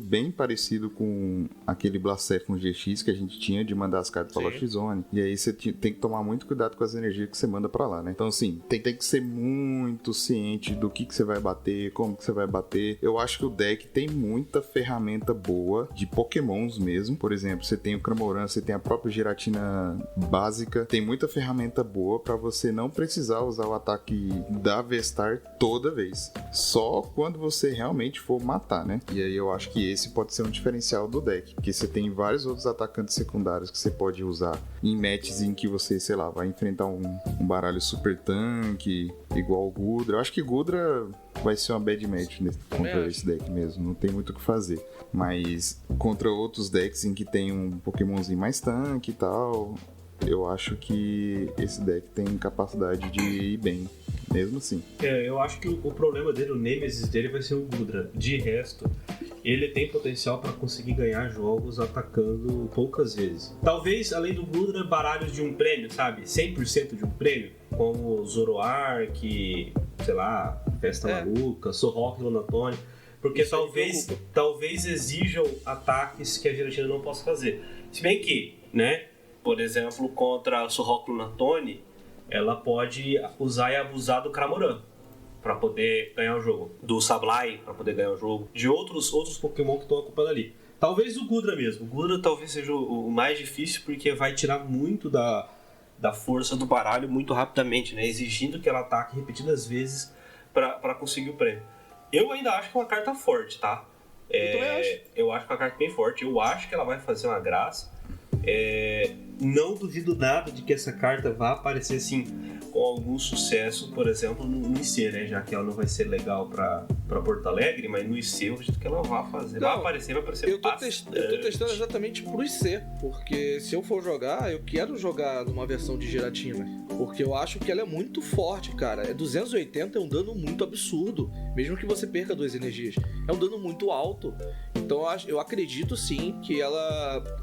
S3: bem parecido com aquele Blacephalon GX que a gente tinha de mandar as cartas pra
S4: Sim.
S3: Lost Zone. E aí você tem que tomar muito cuidado com as energias que você manda pra lá, né? Então, assim, tem que ser muito ciente do que você vai bater, como que você vai bater. Eu acho que o deck tem muita ferramenta boa de Pokémons mesmo. Por exemplo, você tem o Cramoran, você tem a própria Giratina básica. Tem muita ferramenta boa pra você não precisar usar o ataque da V-Star toda vez. Só quando você realmente for matar, né? E aí eu acho que esse pode ser um diferencial do deck. Porque você tem vários outros atacantes secundários que você pode usar em matches em que você, sei lá, vai enfrentar um baralho super tanque, igual o Gudra. Eu acho que Gudra vai ser uma bad match contra esse deck mesmo. Não tem muito o que fazer. Mas contra outros decks em que tem um Pokémonzinho mais tanque e tal, eu acho que esse deck tem capacidade de ir bem, mesmo assim.
S2: Eu acho que o problema dele, o Nemesis dele vai ser o Gudra. De resto, ele tem potencial para conseguir ganhar jogos atacando poucas vezes. Talvez, além do Gudra, baralhos de um prêmio, sabe? 100% de um prêmio, como Zoroark, sei lá, Festa Maluca, Sorrock, Lunatone. Porque talvez exijam ataques que a Giratina não possa fazer. Se bem que, né, por exemplo, contra a Sorrock Lunatone, ela pode usar e abusar do Cramoran para poder ganhar o jogo, do Sableye para poder ganhar o jogo, de outros Pokémon que estão ocupando ali. Talvez o Gudra mesmo. O Gudra talvez seja o mais difícil porque vai tirar muito da força do baralho muito rapidamente, né, exigindo que ela ataque repetidas vezes para conseguir o prêmio. Eu ainda acho que é uma carta forte, tá? Eu acho que é uma carta bem forte. Eu acho que ela vai fazer uma graça. Não duvido nada de que essa carta vá aparecer assim com algum sucesso, por exemplo, no IC, né? Já que ela não vai ser legal pra Porto Alegre, mas no IC eu acredito que ela vai fazer. Vai aparecer
S4: eu tô
S2: bastante.
S4: Eu tô testando exatamente pro IC, porque se eu for jogar, eu quero jogar numa versão de Giratina, porque eu acho que ela é muito forte, cara. 280 é um dano muito absurdo, mesmo que você perca 2 energias. É um dano muito alto. Então eu acredito sim que é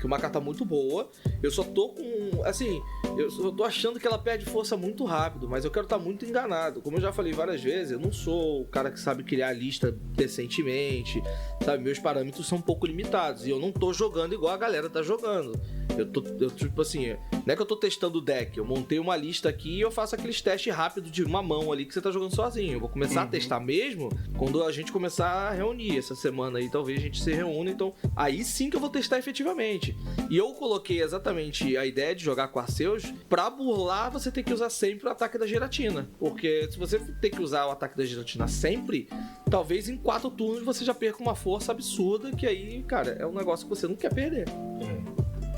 S4: uma carta muito boa. Eu só tô com, assim, eu tô achando que ela perde força muito rápido, mas eu quero estar muito enganado. Como eu já falei várias vezes, eu não sou o cara que sabe criar lista decentemente, sabe? Meus parâmetros são um pouco limitados e eu não tô jogando igual a galera tá jogando. Eu tipo assim, não é que eu tô testando o deck, eu montei uma lista aqui e eu faço aqueles testes rápidos de uma mão ali que você tá jogando sozinho. Eu vou começar a testar mesmo quando a gente começar a reunir essa semana aí, talvez a gente se reúna, então aí sim que eu vou testar efetivamente. E eu coloquei exatamente a ideia de jogar com Arceus pra burlar você ter que usar sempre o ataque da Giratina, porque se você ter que usar o ataque da Giratina sempre, talvez em 4 turnos você já perca uma força absurda, que aí, cara, é um negócio que você não quer perder.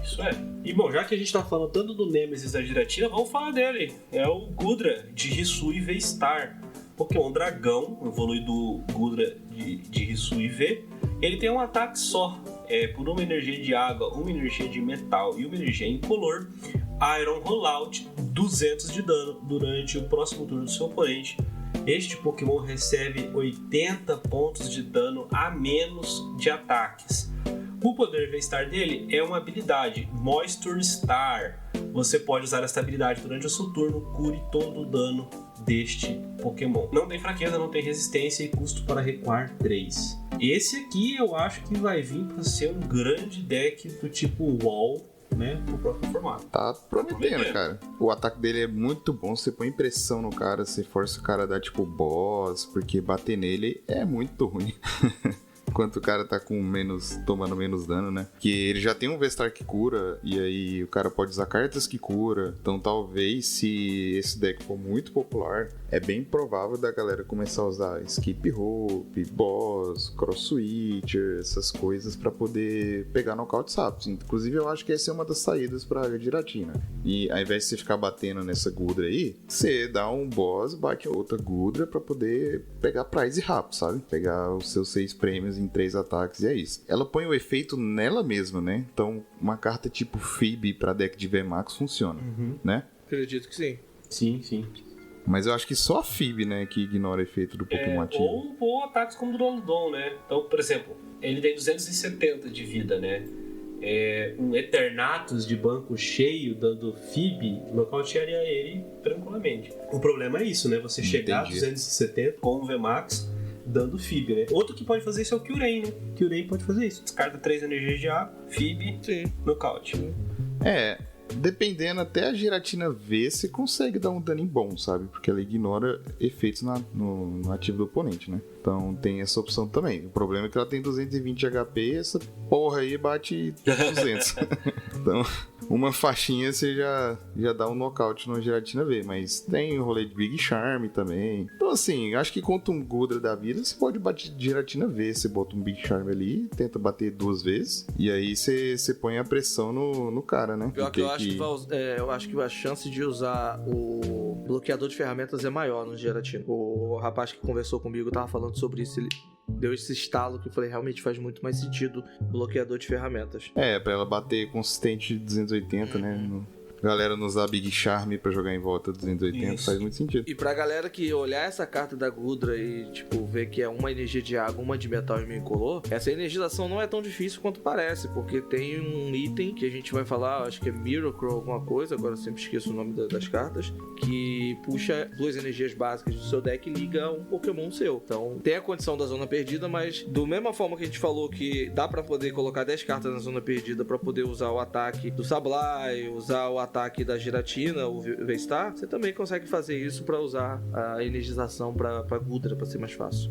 S2: Isso é. E bom, já que a gente tá falando tanto do Nemesis da Giratina, vamos falar dele. É o Gudra de Hisui V-Star. Pokémon dragão, evoluído Gudra de Hisui V. Ele tem um ataque só. Por uma energia de água, uma energia de metal e uma energia incolor. Iron Rollout, 200 de dano durante o próximo turno do seu oponente. Este Pokémon recebe 80 pontos de dano a menos de ataques. O poder V-Star dele é uma habilidade, Moisture Star. Você pode usar essa habilidade durante o seu turno, cure todo o dano deste Pokémon. Não tem fraqueza, não tem resistência e custo para recuar 3. Esse aqui eu acho que vai vir para ser um grande deck do tipo Wall, né, pro próximo formato.
S3: Tá prometendo, cara. O ataque dele é muito bom, você põe pressão no cara, você força o cara a dar tipo boss, porque bater nele é muito ruim. Enquanto o cara tá tomando menos dano, né? Que ele já tem um V-Star que cura, e aí o cara pode usar cartas que cura. Então talvez, se esse deck for muito popular, é bem provável da galera começar a usar Skip Rope, Boss, Cross Switcher, essas coisas pra poder pegar nocaute rápido. Inclusive eu acho que essa é uma das saídas pra Giratina. E ao invés de você ficar batendo nessa Gudra aí, você dá um Boss, bate outra Gudra pra poder pegar prize rápido, sabe? Pegar os seus 6 prêmios em 3 ataques e é isso. Ela põe o efeito nela mesma, né? Então uma carta tipo Phoebe pra deck de VMAX funciona, né?
S4: Acredito que sim.
S2: Sim.
S3: Mas eu acho que só a Phoebe, né, que ignora o efeito do Pokémon ativo.
S2: Ou ataques como o Duraludon, né? Então, por exemplo, ele tem 270 de vida, né?
S5: um Eternatus de banco cheio dando FIB, nocautearia ele tranquilamente. O problema é isso, né? Você chegar a 270 com o VMAX dando FIB, né? Outro que pode fazer isso é o Kyurem, né? Kyurem pode fazer isso. Descarta 3 energias de água, FIB, nocaute.
S3: Dependendo, até a Giratina V você consegue dar um dano bom, sabe? Porque ela ignora efeitos no ativo do oponente, né? Então tem essa opção também. O problema é que ela tem 220 HP e essa porra aí bate 200. Então, uma faixinha você já dá um nocaute no Giratina V. Mas tem o rolê de Big Charm também. Então assim, acho que contra um Gudra da vida, você pode bater de Giratina V. Você bota um Big Charm ali, tenta bater 2 vezes. E aí você põe a pressão no cara, né?
S4: Pior que eu acho que a chance de usar o bloqueador de ferramentas é maior no Giratina. O rapaz que conversou comigo tava falando sobre isso, ele deu esse estalo que eu falei, realmente faz muito mais sentido bloqueador de ferramentas.
S3: Pra ela bater consistente de 280, né? Galera não usar Big Charm pra jogar em volta 280 faz muito sentido.
S4: E pra galera que olhar essa carta da Gudra e, tipo, ver que é uma energia de água, uma de metal e meio incolor, essa energização não é tão difícil quanto parece, porque tem um item que a gente vai falar, acho que é Miracle alguma coisa, agora eu sempre esqueço o nome das cartas, que puxa 2 energias básicas do seu deck e liga um Pokémon seu. Então, tem a condição da zona perdida, mas do mesma forma que a gente falou que dá pra poder colocar 10 cartas na zona perdida pra poder usar o ataque do Sableye, usar o ataque da Giratina, o V-Star, você também consegue fazer isso pra usar a energização pra Gudra, pra ser mais fácil.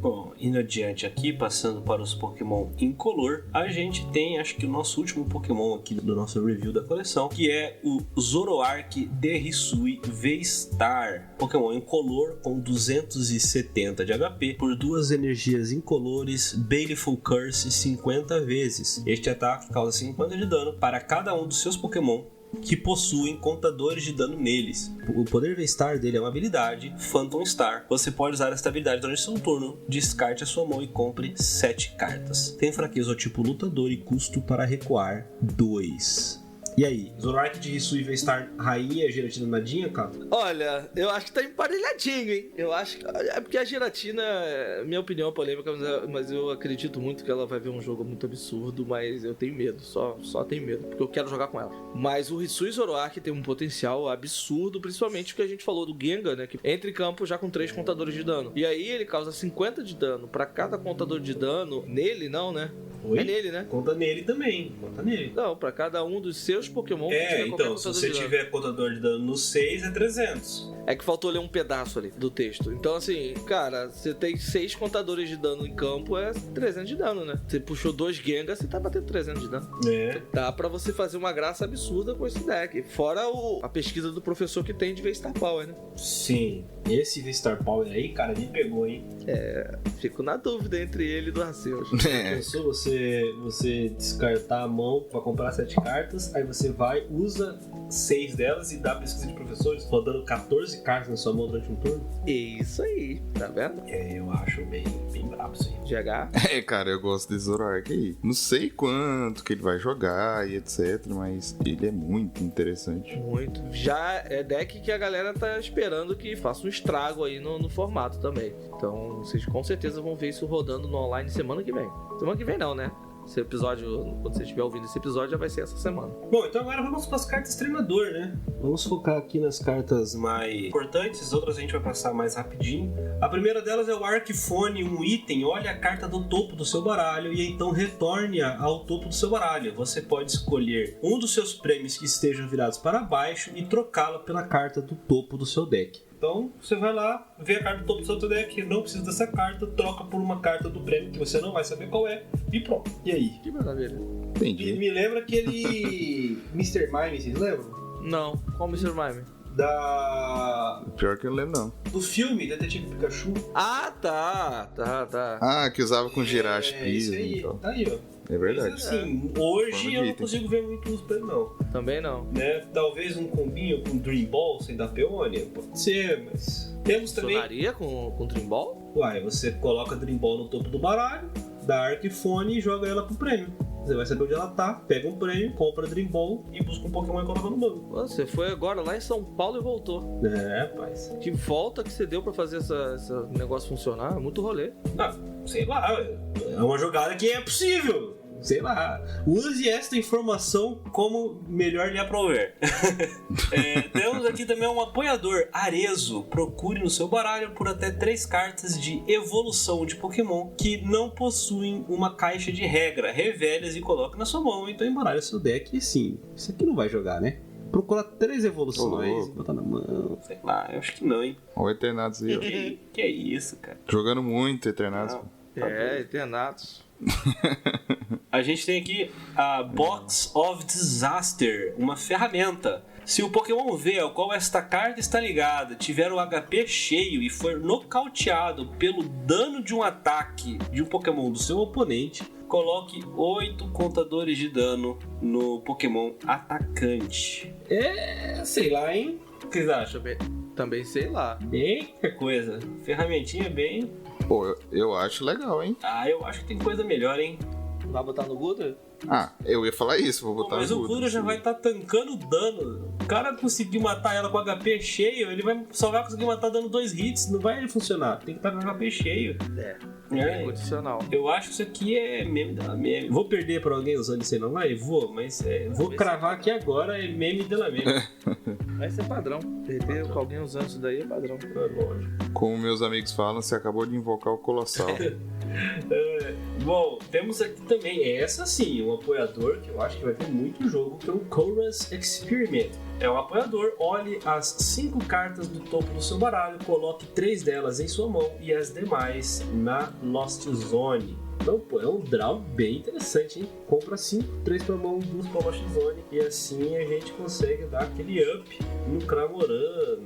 S5: Bom, indo adiante aqui, passando para os Pokémon incolor, a gente tem, acho que o nosso último Pokémon aqui do nosso review da coleção, que é o Zoroark de Hisui V-Star. Pokémon incolor com 270 de HP por 2 energias incolores, Baleful Curse 50 vezes. Este ataque causa 50 de dano para cada um dos seus Pokémon que possuem contadores de dano neles. O poder V-Star dele é uma habilidade, Phantom Star. Você pode usar esta habilidade durante seu turno, descarte a sua mão e compre 7 cartas. Tem fraqueza ao tipo lutador e custo para recuar 2. E aí, Zoroark de Hisui V-Star rainha, Giratina nadinha, cara?
S4: Olha, eu acho que tá emparelhadinho, hein? Eu acho que... É porque a Giratina, minha opinião é polêmica, mas eu acredito muito que ela vai ver um jogo muito absurdo, mas eu tenho medo, só tenho medo, porque eu quero jogar com ela. Mas o Hisui Zoroark tem um potencial absurdo, principalmente o que a gente falou do Gengar, né? Que entra em campo já com 3 contadores de dano. E aí ele causa 50 de dano pra cada contador de dano. Nele não, né?
S2: Oi?
S4: É nele, né?
S2: Conta nele também, conta nele.
S4: Não, pra cada um dos seus Pokémon que tiver
S2: então, se você tiver contador de dano no 6, é 300.
S4: É que faltou ler um pedaço ali do texto. Então, assim, cara, você tem 6 contadores de dano em campo, é 300 de dano, né? Você puxou 2 Gengar, você tá batendo 300 de dano. Dá pra você fazer uma graça absurda com esse deck. Fora a pesquisa do professor que tem de V-Star Power, né?
S2: Sim. Esse V-Star Power aí, cara, me pegou, hein?
S4: Fico na dúvida entre ele e do Arceus.
S2: Pensou você descartar a mão pra comprar 7 cartas, aí você vai, usa 6 delas e dá a pesquisa de professores, rodando 14 cartas na sua mão durante um turno?
S4: Isso aí, tá vendo?
S2: Eu acho bem brabo isso aí.
S4: GH?
S3: Cara, eu gosto desse Zoroark aí. Não sei quanto que ele vai jogar e etc, mas ele é muito interessante.
S4: Muito. Já é deck que a galera tá esperando que faça um estrago aí no formato também. Então, vocês com certeza vão ver isso rodando no online semana que vem. Semana que vem não, né? Esse episódio, quando você estiver ouvindo esse episódio, já vai ser essa semana.
S2: Bom, então agora vamos para as cartas treinador, né? Vamos focar aqui nas cartas mais importantes, as outras a gente vai passar mais rapidinho. A primeira delas é o Arcfone, um item. Olha a carta do topo do seu baralho e então retorne-a ao topo do seu baralho. Você pode escolher um dos seus prêmios que estejam virados para baixo e trocá-la pela carta do topo do seu deck. Então, você vai lá, vê a carta do topo do seu deck, não precisa dessa carta, troca por uma carta do prêmio que você não vai saber qual é, e pronto. E aí?
S4: Que maravilha.
S3: Entendi.
S2: Me lembra aquele Mr. Mime, vocês lembram?
S4: Não, qual o Mr. Mime?
S3: Pior que eu não lembro, não.
S2: Do filme Detetive Pikachu.
S4: Ah, tá.
S3: Ah, que usava com Jirachi
S2: Isso
S3: Piso
S2: aí,
S3: e tal.
S2: tá aí, ó.
S3: É verdade.
S2: Mas assim, hoje
S3: Forma de
S2: eu não
S3: item.
S2: consigo ver muito uso pra ele, não.
S4: Também não.
S2: Né? Talvez um combinho com Dream Ball sem dar Peônia, pode ser, mas... Temos também...
S4: Funcionaria com Dream Ball?
S2: Uai, você coloca Dream Ball no topo do baralho, dá Arcfone e joga ela pro prêmio. Você vai saber onde ela tá, pega um prêmio, compra Dream Ball e busca um Pokémon e coloca no banco.
S4: Você foi agora lá em São Paulo e voltou.
S2: É, rapaz.
S4: Que volta que você deu pra fazer esse negócio funcionar? Muito rolê.
S2: Ah, sei lá, é uma jogada que é possível. Sei lá. Use esta informação como melhor lhe aprouver.
S5: Temos aqui também um apoiador, Arezo. Procure no seu baralho por até 3 cartas de evolução de Pokémon que não possuem uma caixa de regra. Revele-as e coloque na sua mão. Então
S2: Embaralha seu deck e sim. Isso aqui não vai jogar, né? Procura 3 evoluções, botar na mão.
S5: sei lá, eu acho que não, hein?
S3: Olha o Eternatus aí, ó.
S5: Que é isso, cara?
S3: Jogando muito Eternatus.
S4: Eternatus.
S5: A gente tem aqui a Box of Disaster, uma ferramenta. Se o Pokémon V ao qual esta carta está ligada tiver o HP cheio e for nocauteado pelo dano de um ataque de um Pokémon do seu oponente, coloque 8 contadores de dano no Pokémon atacante.
S2: Sei lá, hein?
S5: O que vocês acham?
S4: Também sei lá.
S5: Bem qualquer coisa. Ferramentinha bem...
S3: Pô, eu acho legal, hein?
S5: Ah, eu acho que tem coisa melhor, hein?
S4: Vai botar no Gudra?
S3: Ah, eu ia falar isso, vou botar
S5: Mas
S3: no
S5: o Gudra já vai estar tancando dano. O cara conseguir matar ela com HP cheio, ele só vai conseguir matar dando 2 hits. Não vai funcionar. Tem que estar com HP cheio.
S4: É condicional.
S5: Eu acho que isso aqui é meme da meme. Vou perder pra alguém usando isso aí não vai? Vou, mas vou cravar aqui agora, é meme da meme.
S4: Vai ser padrão. Perder com alguém usando isso daí é padrão.
S5: Lógico.
S3: Como meus amigos falam, você acabou de invocar o Colossal.
S5: Bom, temos aqui também, essa sim, um apoiador que eu acho que vai ter muito jogo, que é o Chorus Experiment. É um apoiador, olhe as 5 cartas do topo do seu baralho, coloque 3 delas em sua mão e as demais na Lost Zone. Então, pô, é um draw bem interessante, hein? Compra 5, 3 pra mão, 2 pra Lost Zone e assim a gente consegue dar aquele up no Cramoran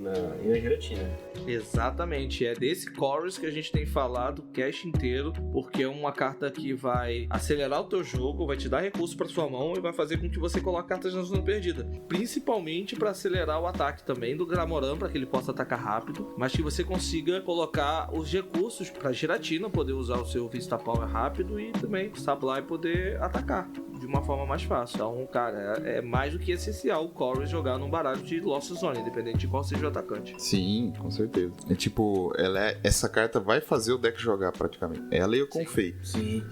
S5: e na Giratina.
S4: Exatamente, é desse Chorus que a gente tem falado o cast inteiro, porque é uma carta que vai acelerar o teu jogo, vai te dar recurso pra sua mão e vai fazer com que você coloque cartas na zona perdida. Principalmente para acelerar o ataque também do Cramoran, para que ele possa atacar rápido, mas que você consiga colocar os recursos pra Giratina poder usar o seu Vista Power rápido e também Sableye poder atacar de uma forma mais fácil. Então, cara, é mais do que essencial o Chorus jogar num baralho de Lost Zone, independente de qual seja o atacante.
S3: Sim, com certeza. É tipo, essa carta vai fazer o deck jogar praticamente. Ela e o Confei.
S2: Sim.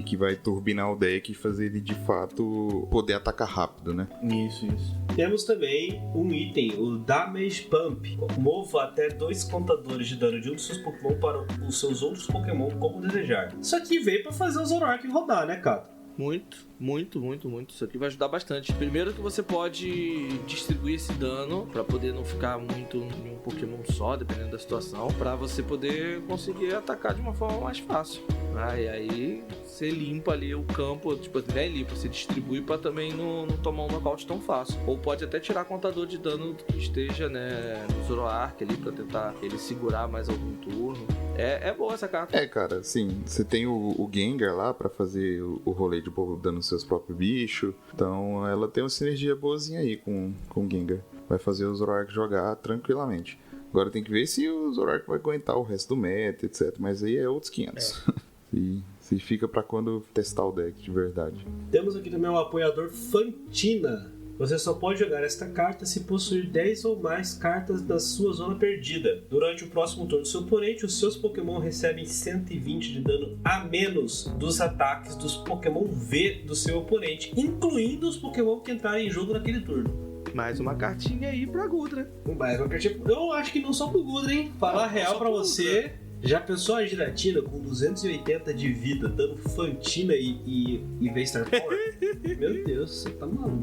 S3: Que vai turbinar o deck e fazer ele de fato poder atacar rápido, né?
S2: Isso. Temos também um item, o Damage Pump. Mova até 2 contadores de dano de um dos seus Pokémon para os seus outros Pokémon como desejar. Isso aqui veio pra fazer o Zoroark rodar, né, cara?
S4: Muito. Isso aqui vai ajudar bastante. Primeiro que você pode distribuir esse dano pra poder não ficar muito em um Pokémon só, dependendo da situação, pra você poder conseguir atacar de uma forma mais fácil. E aí você limpa ali o campo, tipo, né, limpa, você distribui pra também não tomar um nocaute tão fácil. Ou pode até tirar contador de dano que esteja, né, no Zoroark ali, pra tentar ele segurar mais algum turno. É boa essa carta.
S3: Cara, sim, você tem o Gengar lá pra fazer o rolê de dano nos seus próprios bichos. Então ela tem uma sinergia boazinha aí com o Gengar. Vai fazer o Zoroark jogar tranquilamente. Agora tem que ver se o Zoroark vai aguentar o resto do meta, etc. Mas aí é outros 500. Se fica pra quando testar o deck de verdade.
S2: Temos aqui também o apoiador Fantina. Você só pode jogar esta carta se possuir 10 ou mais cartas da sua zona perdida. Durante o próximo turno do seu oponente, os seus Pokémon recebem 120 de dano a menos dos ataques dos Pokémon V do seu oponente, incluindo os Pokémon que entrarem em jogo naquele turno.
S4: Mais uma cartinha aí pra Gudra.
S2: Mais uma cartinha. Eu acho que não só pro Gudra, hein? Falar real pra você. Já pensou a Giratina com 280 de vida, dando Fantina e V-Star Power? Meu Deus, você tá maluco.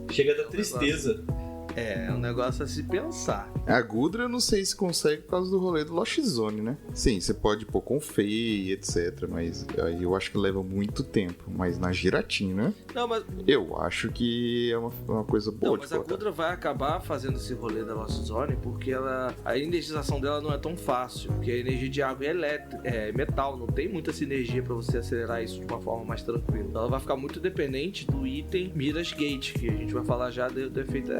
S2: Chega da tristeza.
S4: É um negócio a se pensar.
S3: A Gudra eu não sei se consegue por causa do rolê do Lost Zone, né? Sim, você pode pôr com Fei, etc. Mas aí eu acho que leva muito tempo. Mas na Giratina,
S4: não, mas...
S3: eu acho que é uma coisa boa.
S4: Não, mas a Gudra vai acabar fazendo esse rolê da Lost Zone porque a energização dela não é tão fácil. Porque a energia de água é metal, não tem muita sinergia pra você acelerar isso de uma forma mais tranquila. Então ela vai ficar muito dependente do item Miras Gate, que a gente vai falar já do efeito.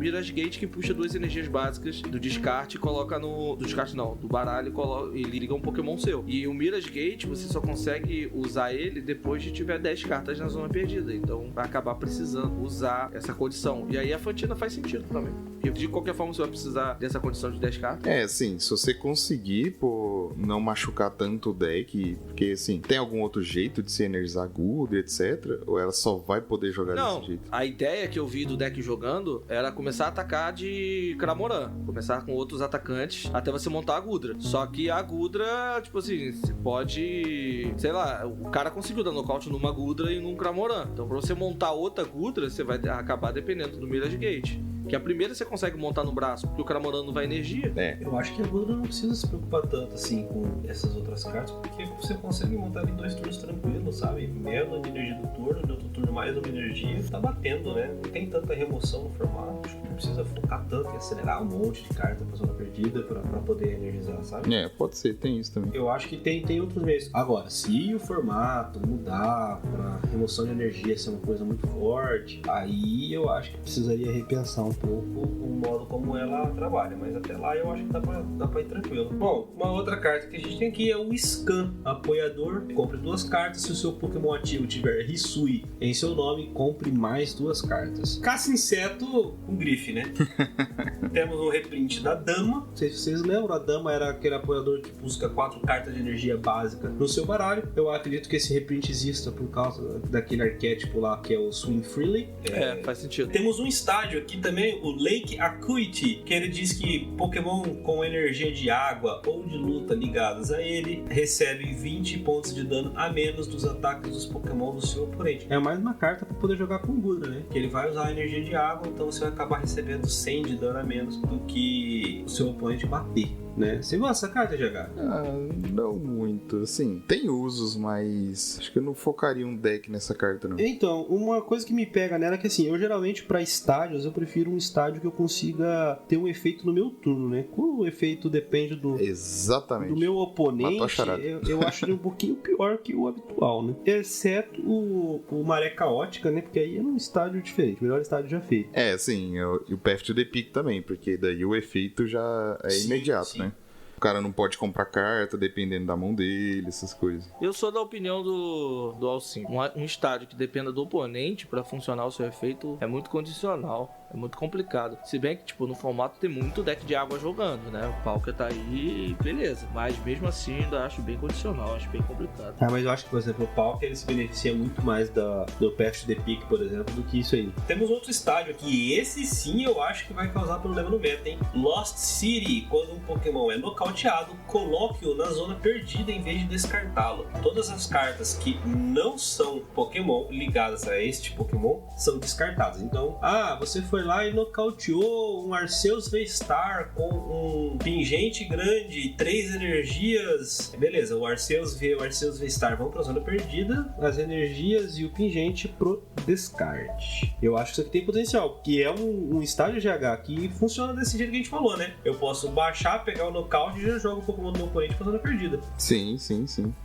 S4: Mirage Gate que puxa 2 energias básicas do descarte e coloca no... Do descarte não, do baralho e liga um Pokémon seu. E o Mirage Gate, você só consegue usar ele depois de tiver 10 cartas na zona perdida. Então vai acabar precisando usar essa condição. E aí a Fantina faz sentido também. E de qualquer forma você vai precisar dessa condição de 10 cartas.
S3: Assim, se você conseguir, pô, não machucar tanto o deck, porque assim, tem algum outro jeito de se energizar Gudra, etc? Ou ela só vai poder jogar desse jeito?
S4: A ideia que eu vi do deck jogando era começar a atacar de Cramoran. Começar com outros atacantes até você montar a Gudra. Só que a Gudra, tipo assim, você pode... Sei lá, o cara conseguiu dar nocaute numa Gudra e num Cramoran. Então pra você montar outra Gudra, você vai acabar dependendo do Mirage Gate. Que a primeira você consegue montar no braço, porque o Cramoran não vai energia.
S2: Eu acho que a Gudra não precisa se preocupar tanto assim com essas outras cartas, porque você consegue montar em 2 turnos tranquilo, sabe? Menos de energia do turno, no outro turno mais uma energia, tá batendo, né? Não tem tanta remoção no formato, acho que não precisa focar tanto em acelerar um monte de carta pra zona perdida pra poder energizar, sabe?
S3: Pode ser, tem isso também.
S2: Eu acho que tem outros meios. Agora, se o formato mudar pra remoção de energia ser uma coisa muito forte, aí eu acho que precisaria repensar um pouco o modo como ela trabalha, mas até lá eu acho que dá pra ir tranquilo. Bom, uma outra carta que a gente tem aqui é o Scan, apoiador. Compre 2 cartas se o seu Pokémon ativo tiver Hisui em seu nome, compre mais 2 cartas. Caça inseto com grife, né? Temos um reprint da Dama. Não sei se vocês lembram, a Dama era aquele apoiador que busca 4 cartas de energia básica no seu baralho. Eu acredito que esse reprint exista por causa daquele arquétipo lá que é o Swing Freely.
S4: Faz sentido.
S2: Temos um estádio aqui também, o Lake Acuity, que ele diz que Pokémon com energia de água ou de luta ligadas a ele recebe 20 pontos de dano a menos dos ataques dos Pokémon do seu oponente. É mais uma carta para poder jogar com o Gudra, né? Que ele vai usar a energia de água, então você vai acabar recebendo 100 de dano a menos do que o seu oponente bater, né? Você gosta dessa carta, GH?
S3: Não muito. Assim, tem usos, mas acho que eu não focaria um deck nessa carta, não.
S2: Então, uma coisa que me pega nela é que assim, eu geralmente para estádios, eu prefiro um estádio que eu consiga ter um efeito no meu turno, né? Quando o efeito depende do meu oponente, eu acho ele um pouquinho pior que o habitual, né? Exceto o Maré Caótica, né? Porque aí é um estádio diferente, melhor estádio já feito.
S3: Sim, e o Path to the Peak também, porque daí o efeito já é imediato, né? O cara não pode comprar carta dependendo da mão dele, essas coisas.
S4: Eu sou da opinião do Alcim. Um estádio que dependa do oponente pra funcionar o seu efeito é muito condicional. É muito complicado. Se bem que, tipo, no formato tem muito deck de água jogando, né? O Palkia tá aí, beleza. Mas mesmo assim, ainda acho bem condicional, acho bem complicado.
S2: Mas eu acho que, por exemplo, o Palkia ele se beneficia muito mais do Path to the Peak, por exemplo, do que isso aí. Temos outro estádio aqui. Esse sim eu acho que vai causar problema no meta, hein? Lost City. Quando um Pokémon é nocauteado, coloque-o na zona perdida em vez de descartá-lo. Todas as cartas que não são Pokémon ligadas a este Pokémon são descartadas. Então, você foi lá e nocauteou um Arceus V-Star com um pingente grande, 3 energias. Beleza, o Arceus V-Star vão pra zona perdida, as energias e o pingente pro descarte. Eu acho que isso aqui tem potencial, que é um estádio GH que funciona desse jeito que a gente falou, né? Eu posso baixar, pegar o nocaute e já jogo o Pokémon do meu oponente pra zona perdida.
S3: Sim.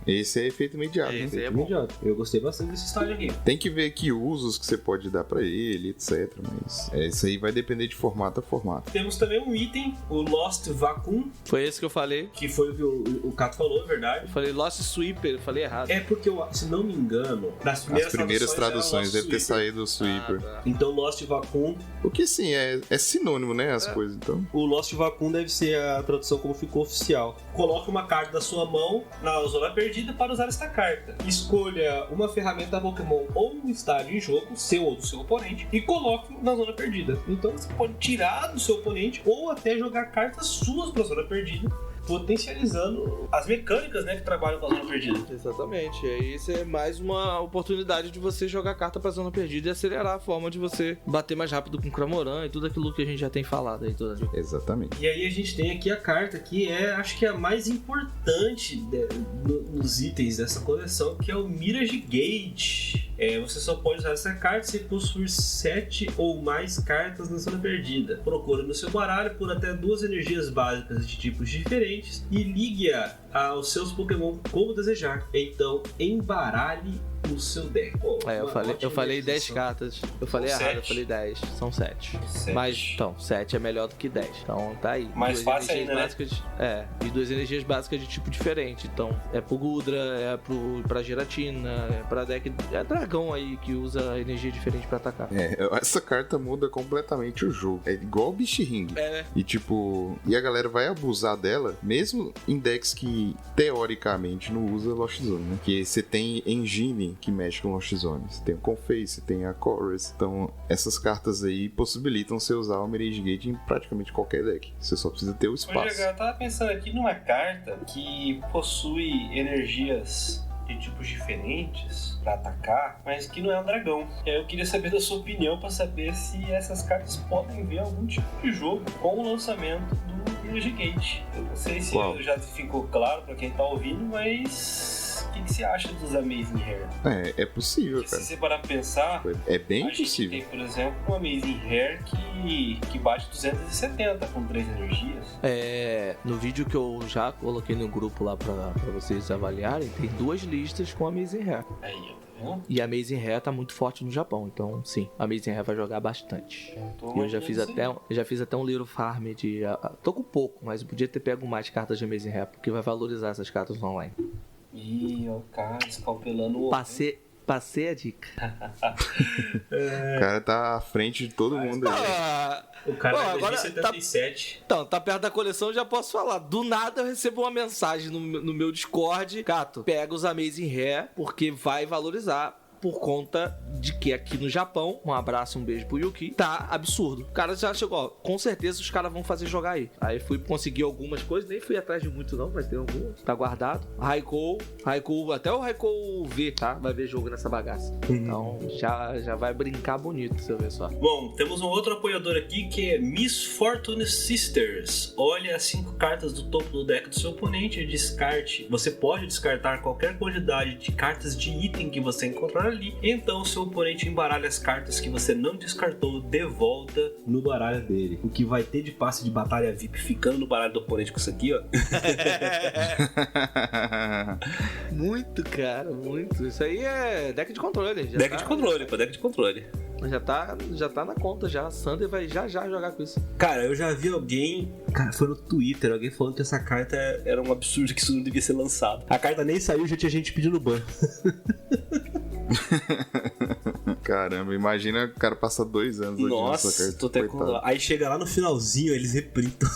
S3: Esse é efeito imediato.
S4: Esse é
S2: imediato. Eu gostei bastante desse estádio aqui.
S3: Tem que ver que usos que você pode dar pra ele, etc. Mas isso aí vai depender de formato a formato.
S2: Temos também um item, o Lost Vacuum.
S4: Foi esse que eu falei.
S2: Que foi o que o Cato falou, é verdade.
S4: Eu falei Lost Sweeper, eu falei errado.
S2: É porque, se não me engano,
S3: nas primeiras traduções deve ter saído o Sweeper.
S4: Tá.
S2: Então Lost Vacuum...
S3: O que sim, é sinônimo, né, as coisas, então.
S2: O Lost Vacuum deve ser a tradução como ficou oficial. Coloque uma carta da sua mão na zona perdida para usar esta carta. Escolha uma ferramenta Pokémon ou um estádio em jogo, seu ou do seu oponente, e coloque na zona perdida. Então você pode tirar do seu oponente ou até jogar cartas suas para a zona perdida, potencializando as mecânicas, né, que trabalham com a zona perdida.
S4: Exatamente. E aí isso é mais uma oportunidade de você jogar carta pra zona perdida e acelerar a forma de você bater mais rápido com o Cramoran e tudo aquilo que a gente já tem falado aí toda vez.
S3: Exatamente.
S2: E aí a gente tem aqui a carta que acho que é a mais importante nos itens dessa coleção, que é o Mirage Gate. Você só pode usar essa carta se possuir 7 ou mais cartas na zona perdida. Procure no seu baralho por até 2 energias básicas de tipos diferentes e ligue-a aos seus Pokémon como desejar. Então, embaralhe o seu deck. Pô,
S4: eu falei 10 cartas. Eu falei errado, eu falei 10. São 7. Mas, então, 7 é melhor do que 10. Então, tá aí.
S7: Mais fácil ainda, né?
S4: E 2 energias básicas de tipo diferente. Então, é pro Gudra, é pra Giratina, é pra deck... É dragão aí que usa energia diferente pra atacar.
S3: Essa carta muda completamente o jogo. É igual o Bichring. E tipo... E a galera vai abusar dela, mesmo em decks que, teoricamente, não usa Lost Zone, né? Que você tem Engine que mexe com Lost Zone. Você tem o Conface, tem a Chorus. Então, essas cartas aí possibilitam você usar o Mirage Gate em praticamente qualquer deck. Você só precisa ter o espaço.
S7: Eu tava pensando aqui numa carta que possui energias de tipos diferentes pra atacar, mas que não é um dragão. E aí eu queria saber da sua opinião pra saber se essas cartas podem ver algum tipo de jogo com o lançamento do Mirage Gate. Eu não sei se já ficou claro pra quem tá ouvindo, mas... O que você acha dos Amazing Hair?
S3: É possível, cara.
S7: Se você parar pra pensar,
S3: é bem
S7: a gente
S3: possível.
S7: tem, por exemplo, um Amazing Hair que bate 270 com 3 energias.
S4: No vídeo que eu já coloquei no grupo lá pra vocês avaliarem, tem 2 listas com Amazing Hair.
S7: Aí, tá vendo?
S4: E a Amazing Hair tá muito forte no Japão, então sim, a Amazing Hair vai jogar bastante. Eu já fiz até um Little Farm de... tô com pouco, mas eu podia ter pego mais cartas de Amazing Hair, porque vai valorizar essas cartas online.
S7: Ih, o cara escalpelando o...
S4: Passei a dica.
S3: O cara tá à frente de todo mundo aí.
S2: O cara é
S4: agora
S2: 77.
S4: Então, tá perto da coleção, já posso falar. Do nada eu recebo uma mensagem no meu Discord. Cato, pega os Amazing Hair, porque vai valorizar. Por conta de que aqui no Japão, um abraço, um beijo pro Yuki, tá absurdo. O cara já chegou, ó, com certeza os caras vão fazer jogar aí. Aí fui conseguir algumas coisas, nem fui atrás de muito não, mas tem algumas. Tá guardado. Raikou, até o Raikou V, tá? Vai ver jogo nessa bagaça. Então já vai brincar bonito, se eu ver só.
S7: Bom, temos um outro apoiador aqui que é Miss Fortune Sisters. Olha as 5 cartas do topo do deck do seu oponente e descarte. Você pode descartar qualquer quantidade de cartas de item que você encontrar ali. Então seu oponente embaralha as cartas que você não descartou de volta
S2: no baralho dele. O que vai ter de passe de batalha VIP
S7: ficando no baralho do oponente com isso aqui, ó.
S4: Muito, cara, muito. Isso aí é deck de controle.
S7: Deck de controle.
S4: Já tá na conta já. A Sander vai já jogar com isso.
S2: Cara, eu já vi alguém... Cara, foi no Twitter, alguém falando que essa carta
S7: era um absurdo, que isso não devia ser lançado.
S2: A carta nem saiu, já tinha gente pedindo ban.
S3: Caramba, imagina o cara passar 2 anos hoje nessa carta.
S7: Tô até com...
S2: Aí chega lá no finalzinho, eles reprintam.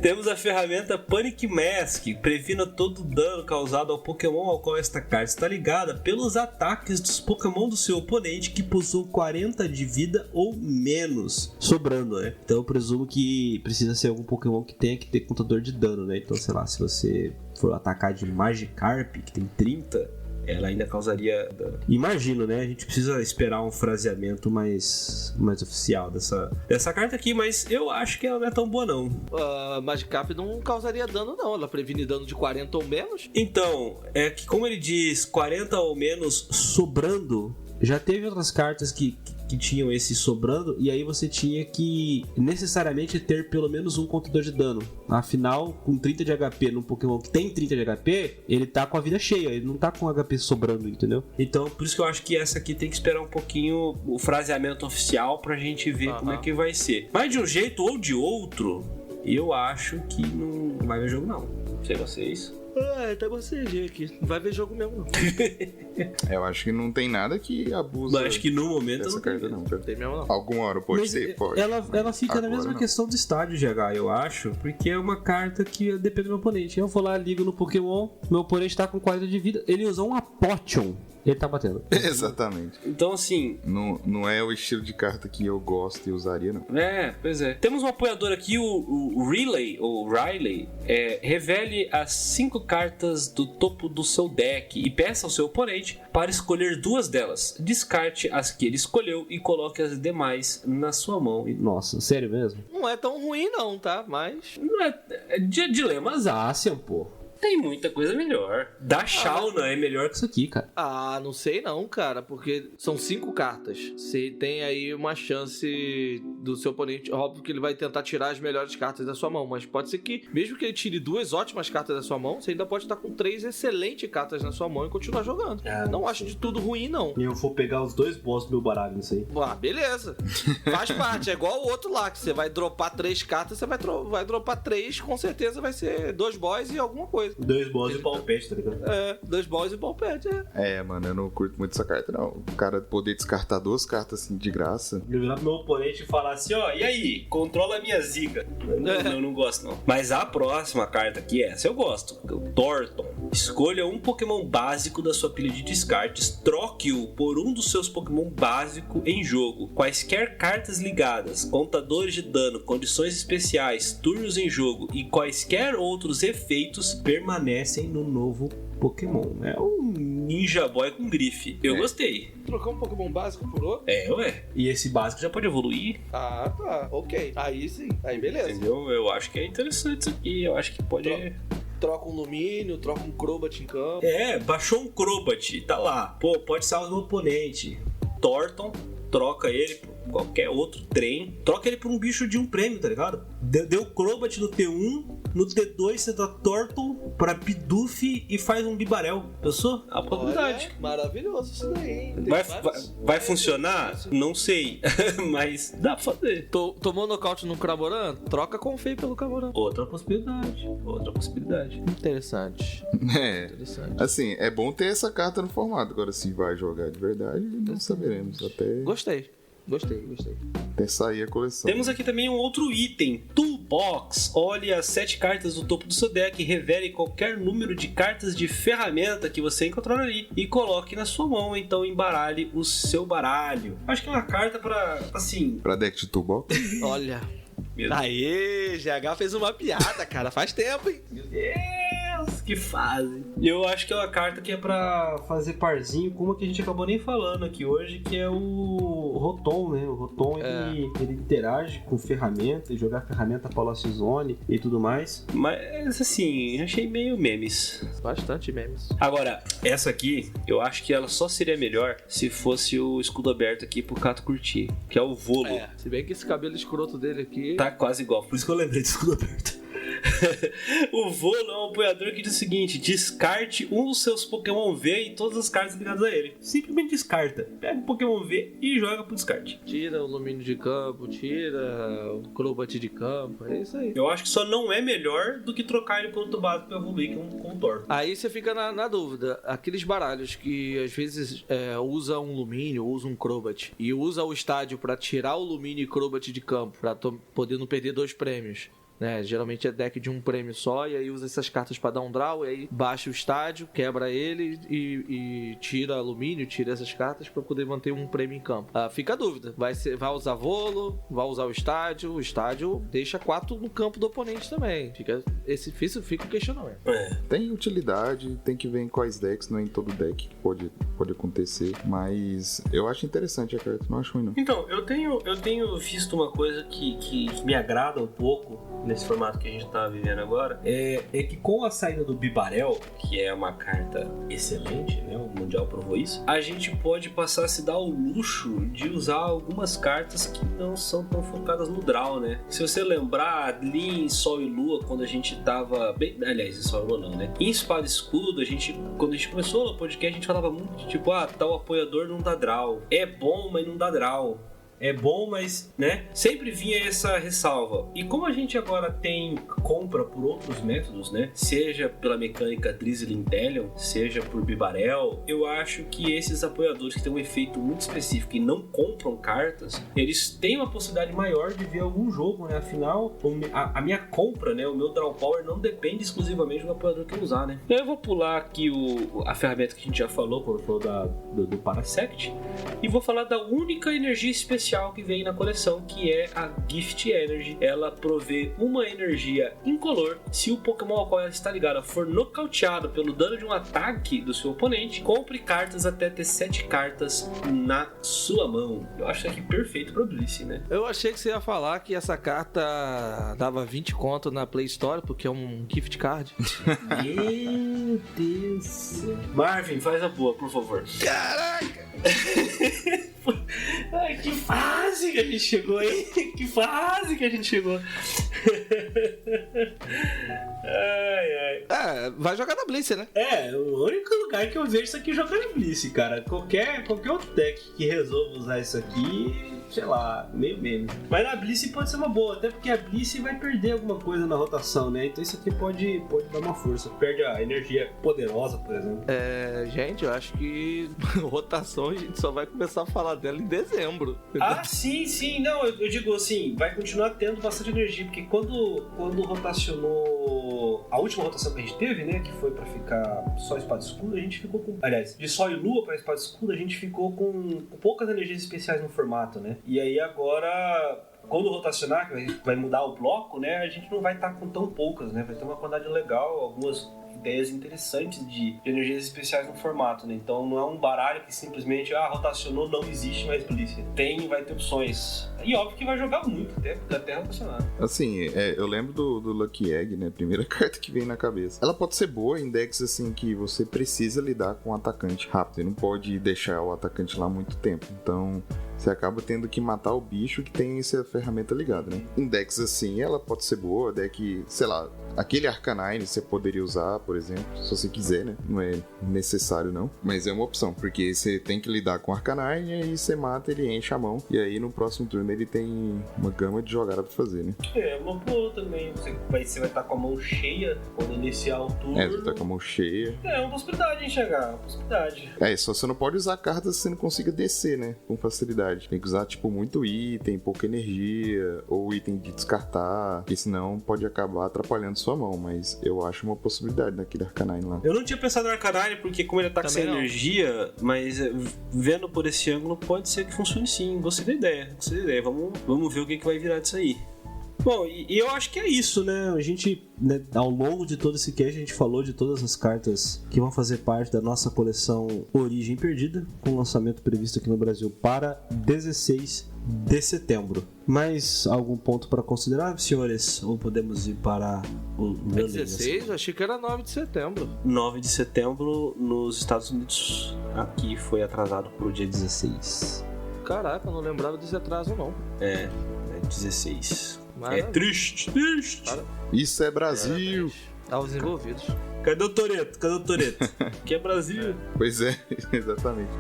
S7: Temos a ferramenta Panic Mask, previna todo o dano causado ao Pokémon ao qual esta carta está ligada pelos ataques dos Pokémon do seu oponente que possuam 40 de vida ou menos, sobrando, né? Então eu presumo que precisa ser algum Pokémon que tenha que ter contador de dano, né? Então, sei lá, se você for atacar de Magikarp, que tem 30... ela ainda causaria dano. Imagino, né? A gente precisa esperar um fraseamento mais oficial dessa carta aqui, mas eu acho que ela não é tão boa, não.
S4: Magikarp não causaria dano, não. Ela previne dano de 40 ou menos.
S2: Então, é que como ele diz 40 ou menos sobrando, já teve outras cartas que tinham esse sobrando, e aí você tinha que necessariamente ter pelo menos um contador de dano. Afinal, com 30 de HP num Pokémon que tem 30 de HP, ele tá com a vida cheia, ele não tá com HP sobrando, entendeu? Então, por isso que eu acho que essa aqui tem que esperar um pouquinho o fraseamento oficial pra gente ver como é que vai ser. Mas de um jeito ou de outro, eu acho que não vai ver jogo, não. Não sei vocês.
S4: Tá bocejei aqui. Não vai ver jogo mesmo, não.
S3: Eu acho que não tem nada que abusa.
S2: Mas acho que no momento
S3: essa carta não, cara.
S4: Tem mesmo, não.
S3: Alguma hora pode ser, pode.
S2: Ela fica
S3: Agora
S2: na mesma
S3: não.
S2: questão do estádio GH, eu acho, porque é uma carta que depende do meu oponente. Eu vou lá, ligo no Pokémon, meu oponente tá com 40 de vida, ele usou um Apotion. Ele tá batendo.
S3: Exatamente.
S7: Então, assim...
S3: Não é o estilo de carta que eu gosto e usaria, não.
S7: Pois é. Temos um apoiador aqui, o Riley, ou Riley. Revele as 5 cartas do topo do seu deck e peça ao seu oponente para escolher 2 delas. Descarte as que ele escolheu e coloque as demais na sua mão. Nossa, sério mesmo?
S4: Não é tão ruim, não, tá? Mas...
S7: Não é... Dilemas
S2: Zacian, pô.
S7: Tem muita coisa melhor. Da Shauna é melhor que isso aqui, cara.
S4: Ah, não sei não, cara, porque são 5 cartas. Você tem aí uma chance do seu oponente, óbvio que ele vai tentar tirar as melhores cartas da sua mão, mas pode ser que, mesmo que ele tire 2 ótimas cartas da sua mão, você ainda pode estar com 3 excelentes cartas na sua mão e continuar jogando. Não acho de tudo ruim, não.
S2: E eu vou pegar os 2 boss do meu baralho nisso aí.
S4: Ah, beleza. Faz parte, é igual o outro lá, que você vai dropar 3 cartas, você vai dropar 3, com certeza vai ser 2 boss e alguma coisa.
S2: 2 boss e palpete, tá ligado?
S4: 2 boss e palpete,
S3: Mano, eu não curto muito essa carta, não. O cara poder descartar 2 cartas assim de graça.
S2: Eu virar pro meu oponente e falar assim, ó,
S7: E aí, controla a minha zica. Eu não gosto, não. Mas a próxima carta aqui, essa eu gosto. O Thornton. Escolha um Pokémon básico da sua pilha de descartes, troque-o por um dos seus Pokémon básico em jogo. Quaisquer cartas ligadas, contadores de dano, condições especiais, turnos em jogo e quaisquer outros efeitos permanecem no novo Pokémon. É um Ninja Boy com grife. Eu gostei.
S4: Trocar um Pokémon básico por outro?
S7: Ué.
S2: E esse básico já
S7: Pode evoluir.
S4: Ah, tá. Ok. Aí sim. Aí beleza.
S7: Entendeu? Eu acho que é interessante isso aqui. Eu acho que pode...
S4: Troca um Lumínio, troca um Crobat em campo.
S7: Baixou um Crobat, tá lá. Pô, pode salvar o meu oponente. Thornton, troca ele por qualquer outro trem. Troca ele por um bicho de um prêmio, tá ligado? Deu Crobat no T1, no T2 você dá Thornton pra Bidoof e faz um Bibarel. Pensou? A possibilidade.
S4: Olha, maravilhoso isso daí, hein?
S7: Vai funcionar? Não sei. Mas dá pra fazer.
S4: Tomou nocaute no Craboran? Troca Confei pelo Craboran.
S7: Outra possibilidade.
S4: Interessante. Interessante.
S3: Assim, é bom ter essa carta no formato. Agora, se vai jogar de verdade, não saberemos.
S4: Gostei.
S3: Até sair a coleção.
S7: Temos aqui também um outro item, Toolbox. Olhe as 7 cartas do topo do seu deck, revele qualquer número de cartas de ferramenta que você encontrar ali e coloque na sua mão, então embaralhe o seu baralho. Acho que é uma carta pra, assim...
S3: Pra deck de Toolbox?
S4: Olha. Aê, GH fez uma piada, cara. Faz tempo, hein?
S7: Meu Deus, que fase. Eu acho que é uma carta que é pra fazer parzinho com uma que a gente acabou nem falando aqui hoje, que é o Rotom, né? O Rotom, ele interage com ferramenta, jogar ferramenta Palace Zone e tudo mais. Mas, assim, achei meio memes.
S4: Bastante memes.
S7: Agora, essa aqui, eu acho que ela só seria melhor se fosse o escudo aberto aqui pro Cato curtir, que é o Volo.
S4: Se bem que esse cabelo escroto dele aqui...
S7: Tá quase igual, por isso que eu lembrei do escudo aberto. O Volo é um apoiador que diz o seguinte: descarte um dos seus Pokémon V e todas as cartas ligadas a ele. Simplesmente descarta. Pega o Pokémon V e joga pro descarte.
S4: Tira o Lumínio de campo, tira o Crobat de campo. É isso aí.
S7: Eu acho que só não é melhor do que trocar ele por outro básico pra evoluir, que é um contorno.
S4: Aí você fica na dúvida. Aqueles baralhos que às vezes usa um Lumínio, usa um Crobat e usa o estádio pra tirar o Lumínio e Crobat de campo, pra poder não perder 2 prêmios. Geralmente é deck de um prêmio só, e aí usa essas cartas pra dar um draw, e aí baixa o estádio, quebra ele e tira alumínio, tira essas cartas pra poder manter um prêmio em campo. Fica a dúvida, vai usar Volo, vai usar o estádio deixa 4 no campo do oponente também. Fica o questionamento.
S3: Tem utilidade, tem que ver em quais decks, não é em todo deck que pode acontecer, mas eu acho interessante a carta, não acho ruim não.
S7: Então, eu tenho visto uma coisa que me agrada um pouco nesse formato que a gente tá vivendo agora, é que com a saída do Bibarel, que é uma carta excelente, né? O Mundial provou isso, a gente pode passar a se dar o luxo de usar algumas cartas que não são tão focadas no draw, né? Se você lembrar, ali em Sol e Lua, quando a gente tava aliás, em Sol e Lua não, né? Em Espada e Escudo, quando a gente começou o podcast, a gente falava muito de tipo, tal apoiador não dá draw. É bom, mas não dá draw. É bom, mas, né? Sempre vinha essa ressalva. E como a gente agora tem compra por outros métodos, né? Seja pela mecânica Drizzle Intellion, seja por Bibarel, eu acho que esses apoiadores que têm um efeito muito específico e não compram cartas, eles têm uma possibilidade maior de ver algum jogo, né? Afinal, a minha compra, né? O meu Draw Power não depende exclusivamente do apoiador que eu usar, né? Eu vou pular aqui a ferramenta que a gente já falou, quando falou do Parasect, e vou falar da única energia especial especial que vem na coleção, que é a Gift Energy. Ela provê uma energia incolor se o Pokémon ao qual ela está ligada for nocauteado pelo dano de um ataque do seu oponente. Compre cartas até ter 7 cartas na sua mão. Eu acho isso aqui perfeito pra Blissey, né?
S4: Eu achei que você ia falar que essa carta dava 20 conto na Play Store, porque é um gift card.
S2: Meu Deus.
S7: Marvin, faz a boa, por favor.
S4: Caraca!
S2: Ai, que fase que a gente chegou aí. Que fase que a gente chegou.
S4: Vai jogar na Blissey, né?
S2: O único lugar que eu vejo isso aqui jogando em Blissey, cara. Qualquer outro deck que resolva usar isso aqui, sei lá, meio meme. Mas na Blissey pode ser uma boa, até porque a Blissey vai perder alguma coisa na rotação, né? Então isso aqui pode dar uma força. Perde a energia poderosa, por exemplo.
S4: Gente, eu acho que rotação a gente só vai começar a falar dela em dezembro.
S2: Ah, sim. Não, eu digo assim, vai continuar tendo bastante energia, porque quando rotacionou a última rotação que a gente teve, né, que foi pra ficar só espada escuda, a gente ficou com... Aliás, de sol e lua pra espada escuda, a gente ficou com poucas energias especiais no formato, né? E aí agora... Quando rotacionar, que vai mudar o bloco, né, a gente não vai estar com tão poucas, né? Vai ter uma quantidade legal, algumas ideias interessantes de energias especiais no formato, né? Então não é um baralho que simplesmente, rotacionou, não existe mais Blissey. Vai ter opções. E óbvio que vai jogar muito, até rotacionar.
S3: Assim, eu lembro do Lucky Egg, né? Primeira carta que vem na cabeça. Ela pode ser boa em decks, assim, que você precisa lidar com o atacante rápido. Você não pode deixar o atacante lá muito tempo. Então... você acaba tendo que matar o bicho que tem essa ferramenta ligada, né? Em decks assim, ela pode ser boa, deck, sei lá, aquele Arcanine você poderia usar, por exemplo, se você quiser, né? Não é necessário não, mas é uma opção, porque você tem que lidar com o Arcanine e aí você mata, ele enche a mão, e aí no próximo turno ele tem uma gama de jogada pra fazer, né?
S2: É uma boa também, você vai estar com a mão cheia quando iniciar o turno.
S3: Você tá com a mão cheia.
S2: É uma possibilidade de enxergar, uma possibilidade.
S3: Só você não pode usar cartas se você não consiga descer, né? Com facilidade. Tem que usar, tipo, muito item, pouca energia, ou item de descartar, porque senão pode acabar atrapalhando sua mão, mas eu acho uma possibilidade naquele Arcanine lá.
S7: Eu não tinha pensado no Arcanine, porque como ele ataca sem
S4: não.
S7: energia, mas vendo por esse ângulo, pode ser que funcione sim. Gostei da ideia. Vamos ver o que vai virar disso aí.
S2: Bom, e eu acho que é isso, né? A gente, né, ao longo de todo esse cast, a gente falou de todas as cartas que vão fazer parte da nossa coleção Origem Perdida, com lançamento previsto aqui no Brasil para 16 de setembro. Mais algum ponto para considerar, senhores? Ou podemos ir para o
S4: 16? Eu achei que era 9 de setembro.
S7: 9 de setembro nos Estados Unidos. Aqui foi atrasado para o dia 16.
S4: Caraca, eu não lembrava desse atraso, não.
S7: É 16.
S4: Maravilha.
S7: É triste.
S3: Isso é Brasil!
S4: Aos envolvidos.
S7: Cadê o Toretto? Que é Brasil.
S3: Pois é, exatamente.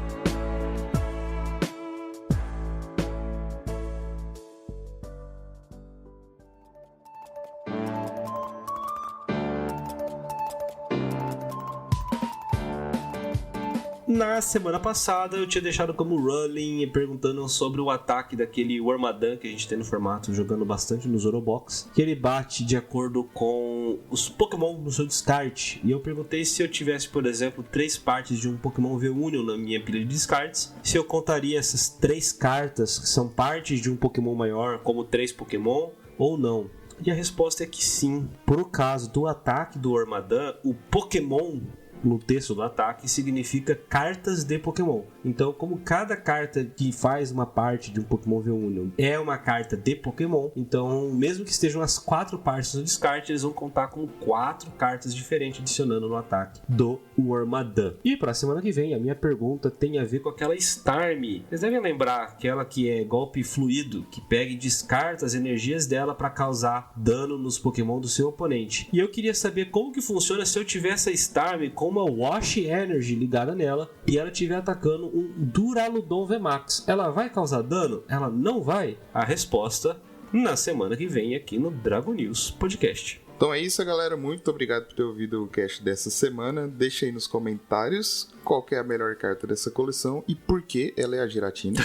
S7: Na semana passada eu tinha deixado como rolling perguntando sobre o ataque daquele Wormadam que a gente tem no formato, jogando bastante no Zorobox, que ele bate de acordo com os Pokémon no seu descarte. E eu perguntei se eu tivesse, por exemplo, 3 partes de um Pokémon V-Union na minha pilha de descartes, se eu contaria essas 3 cartas que são partes de um Pokémon maior como 3 Pokémon ou não. E a resposta é que sim. Por caso do ataque do Wormadam, o Pokémon no texto do ataque significa cartas de Pokémon. Então, como cada carta que faz uma parte de um Pokémon V-Union é uma carta de Pokémon, então mesmo que estejam as 4 partes no descarte, eles vão contar com 4 cartas diferentes adicionando no ataque do Wormadam. E para a semana que vem, a minha pergunta tem a ver com aquela Starmie. Vocês devem lembrar aquela que é golpe fluido, que pega e descarta as energias dela para causar dano nos Pokémon do seu oponente. E eu queria saber como que funciona se eu tiver essa Starmie com uma Wash Energy ligada nela e ela estiver atacando um Duraludon VMAX. Ela vai causar dano? Ela não vai? A resposta na semana que vem aqui no Dragon News Podcast.
S3: Então é isso, galera. Muito obrigado por ter ouvido o cast dessa semana. Deixa aí nos comentários qual que é a melhor carta dessa coleção e por que ela é a Giratina.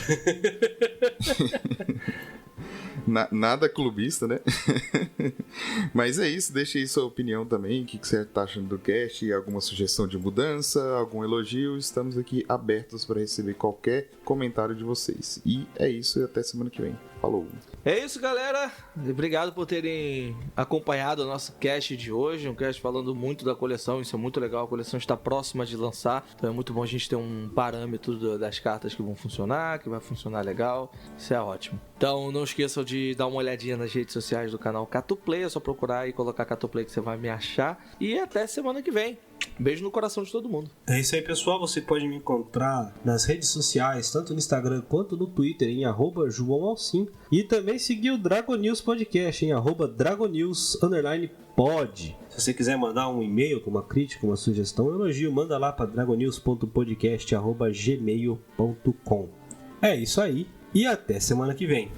S3: Nada clubista, né? Mas é isso, deixa aí sua opinião também. O que você tá achando do cast? Alguma sugestão de mudança? Algum elogio? Estamos aqui abertos para receber qualquer comentário de vocês. E é isso, e até semana que vem. Falou!
S4: É isso, galera. Obrigado por terem acompanhado o nosso cast de hoje. Um cast falando muito da coleção. Isso é muito legal. A coleção está próxima de lançar. Então é muito bom a gente ter um parâmetro das cartas que vão funcionar, que vai funcionar legal. Isso é ótimo. Então não esqueçam de dar uma olhadinha nas redes sociais do canal Catuplay. É só procurar e colocar Catuplay que você vai me achar. E até semana que vem. Beijo no coração de todo mundo.
S2: É isso aí, pessoal. Você pode me encontrar nas redes sociais, tanto no Instagram quanto no Twitter, em @JoãoAlcim. E também seguir o Dragon News Podcast em @DragonNews_pod. Se você quiser mandar um e-mail com uma crítica, uma sugestão, um elogio, manda lá para dragonews.podcast@gmail.com. É isso aí e até semana que vem.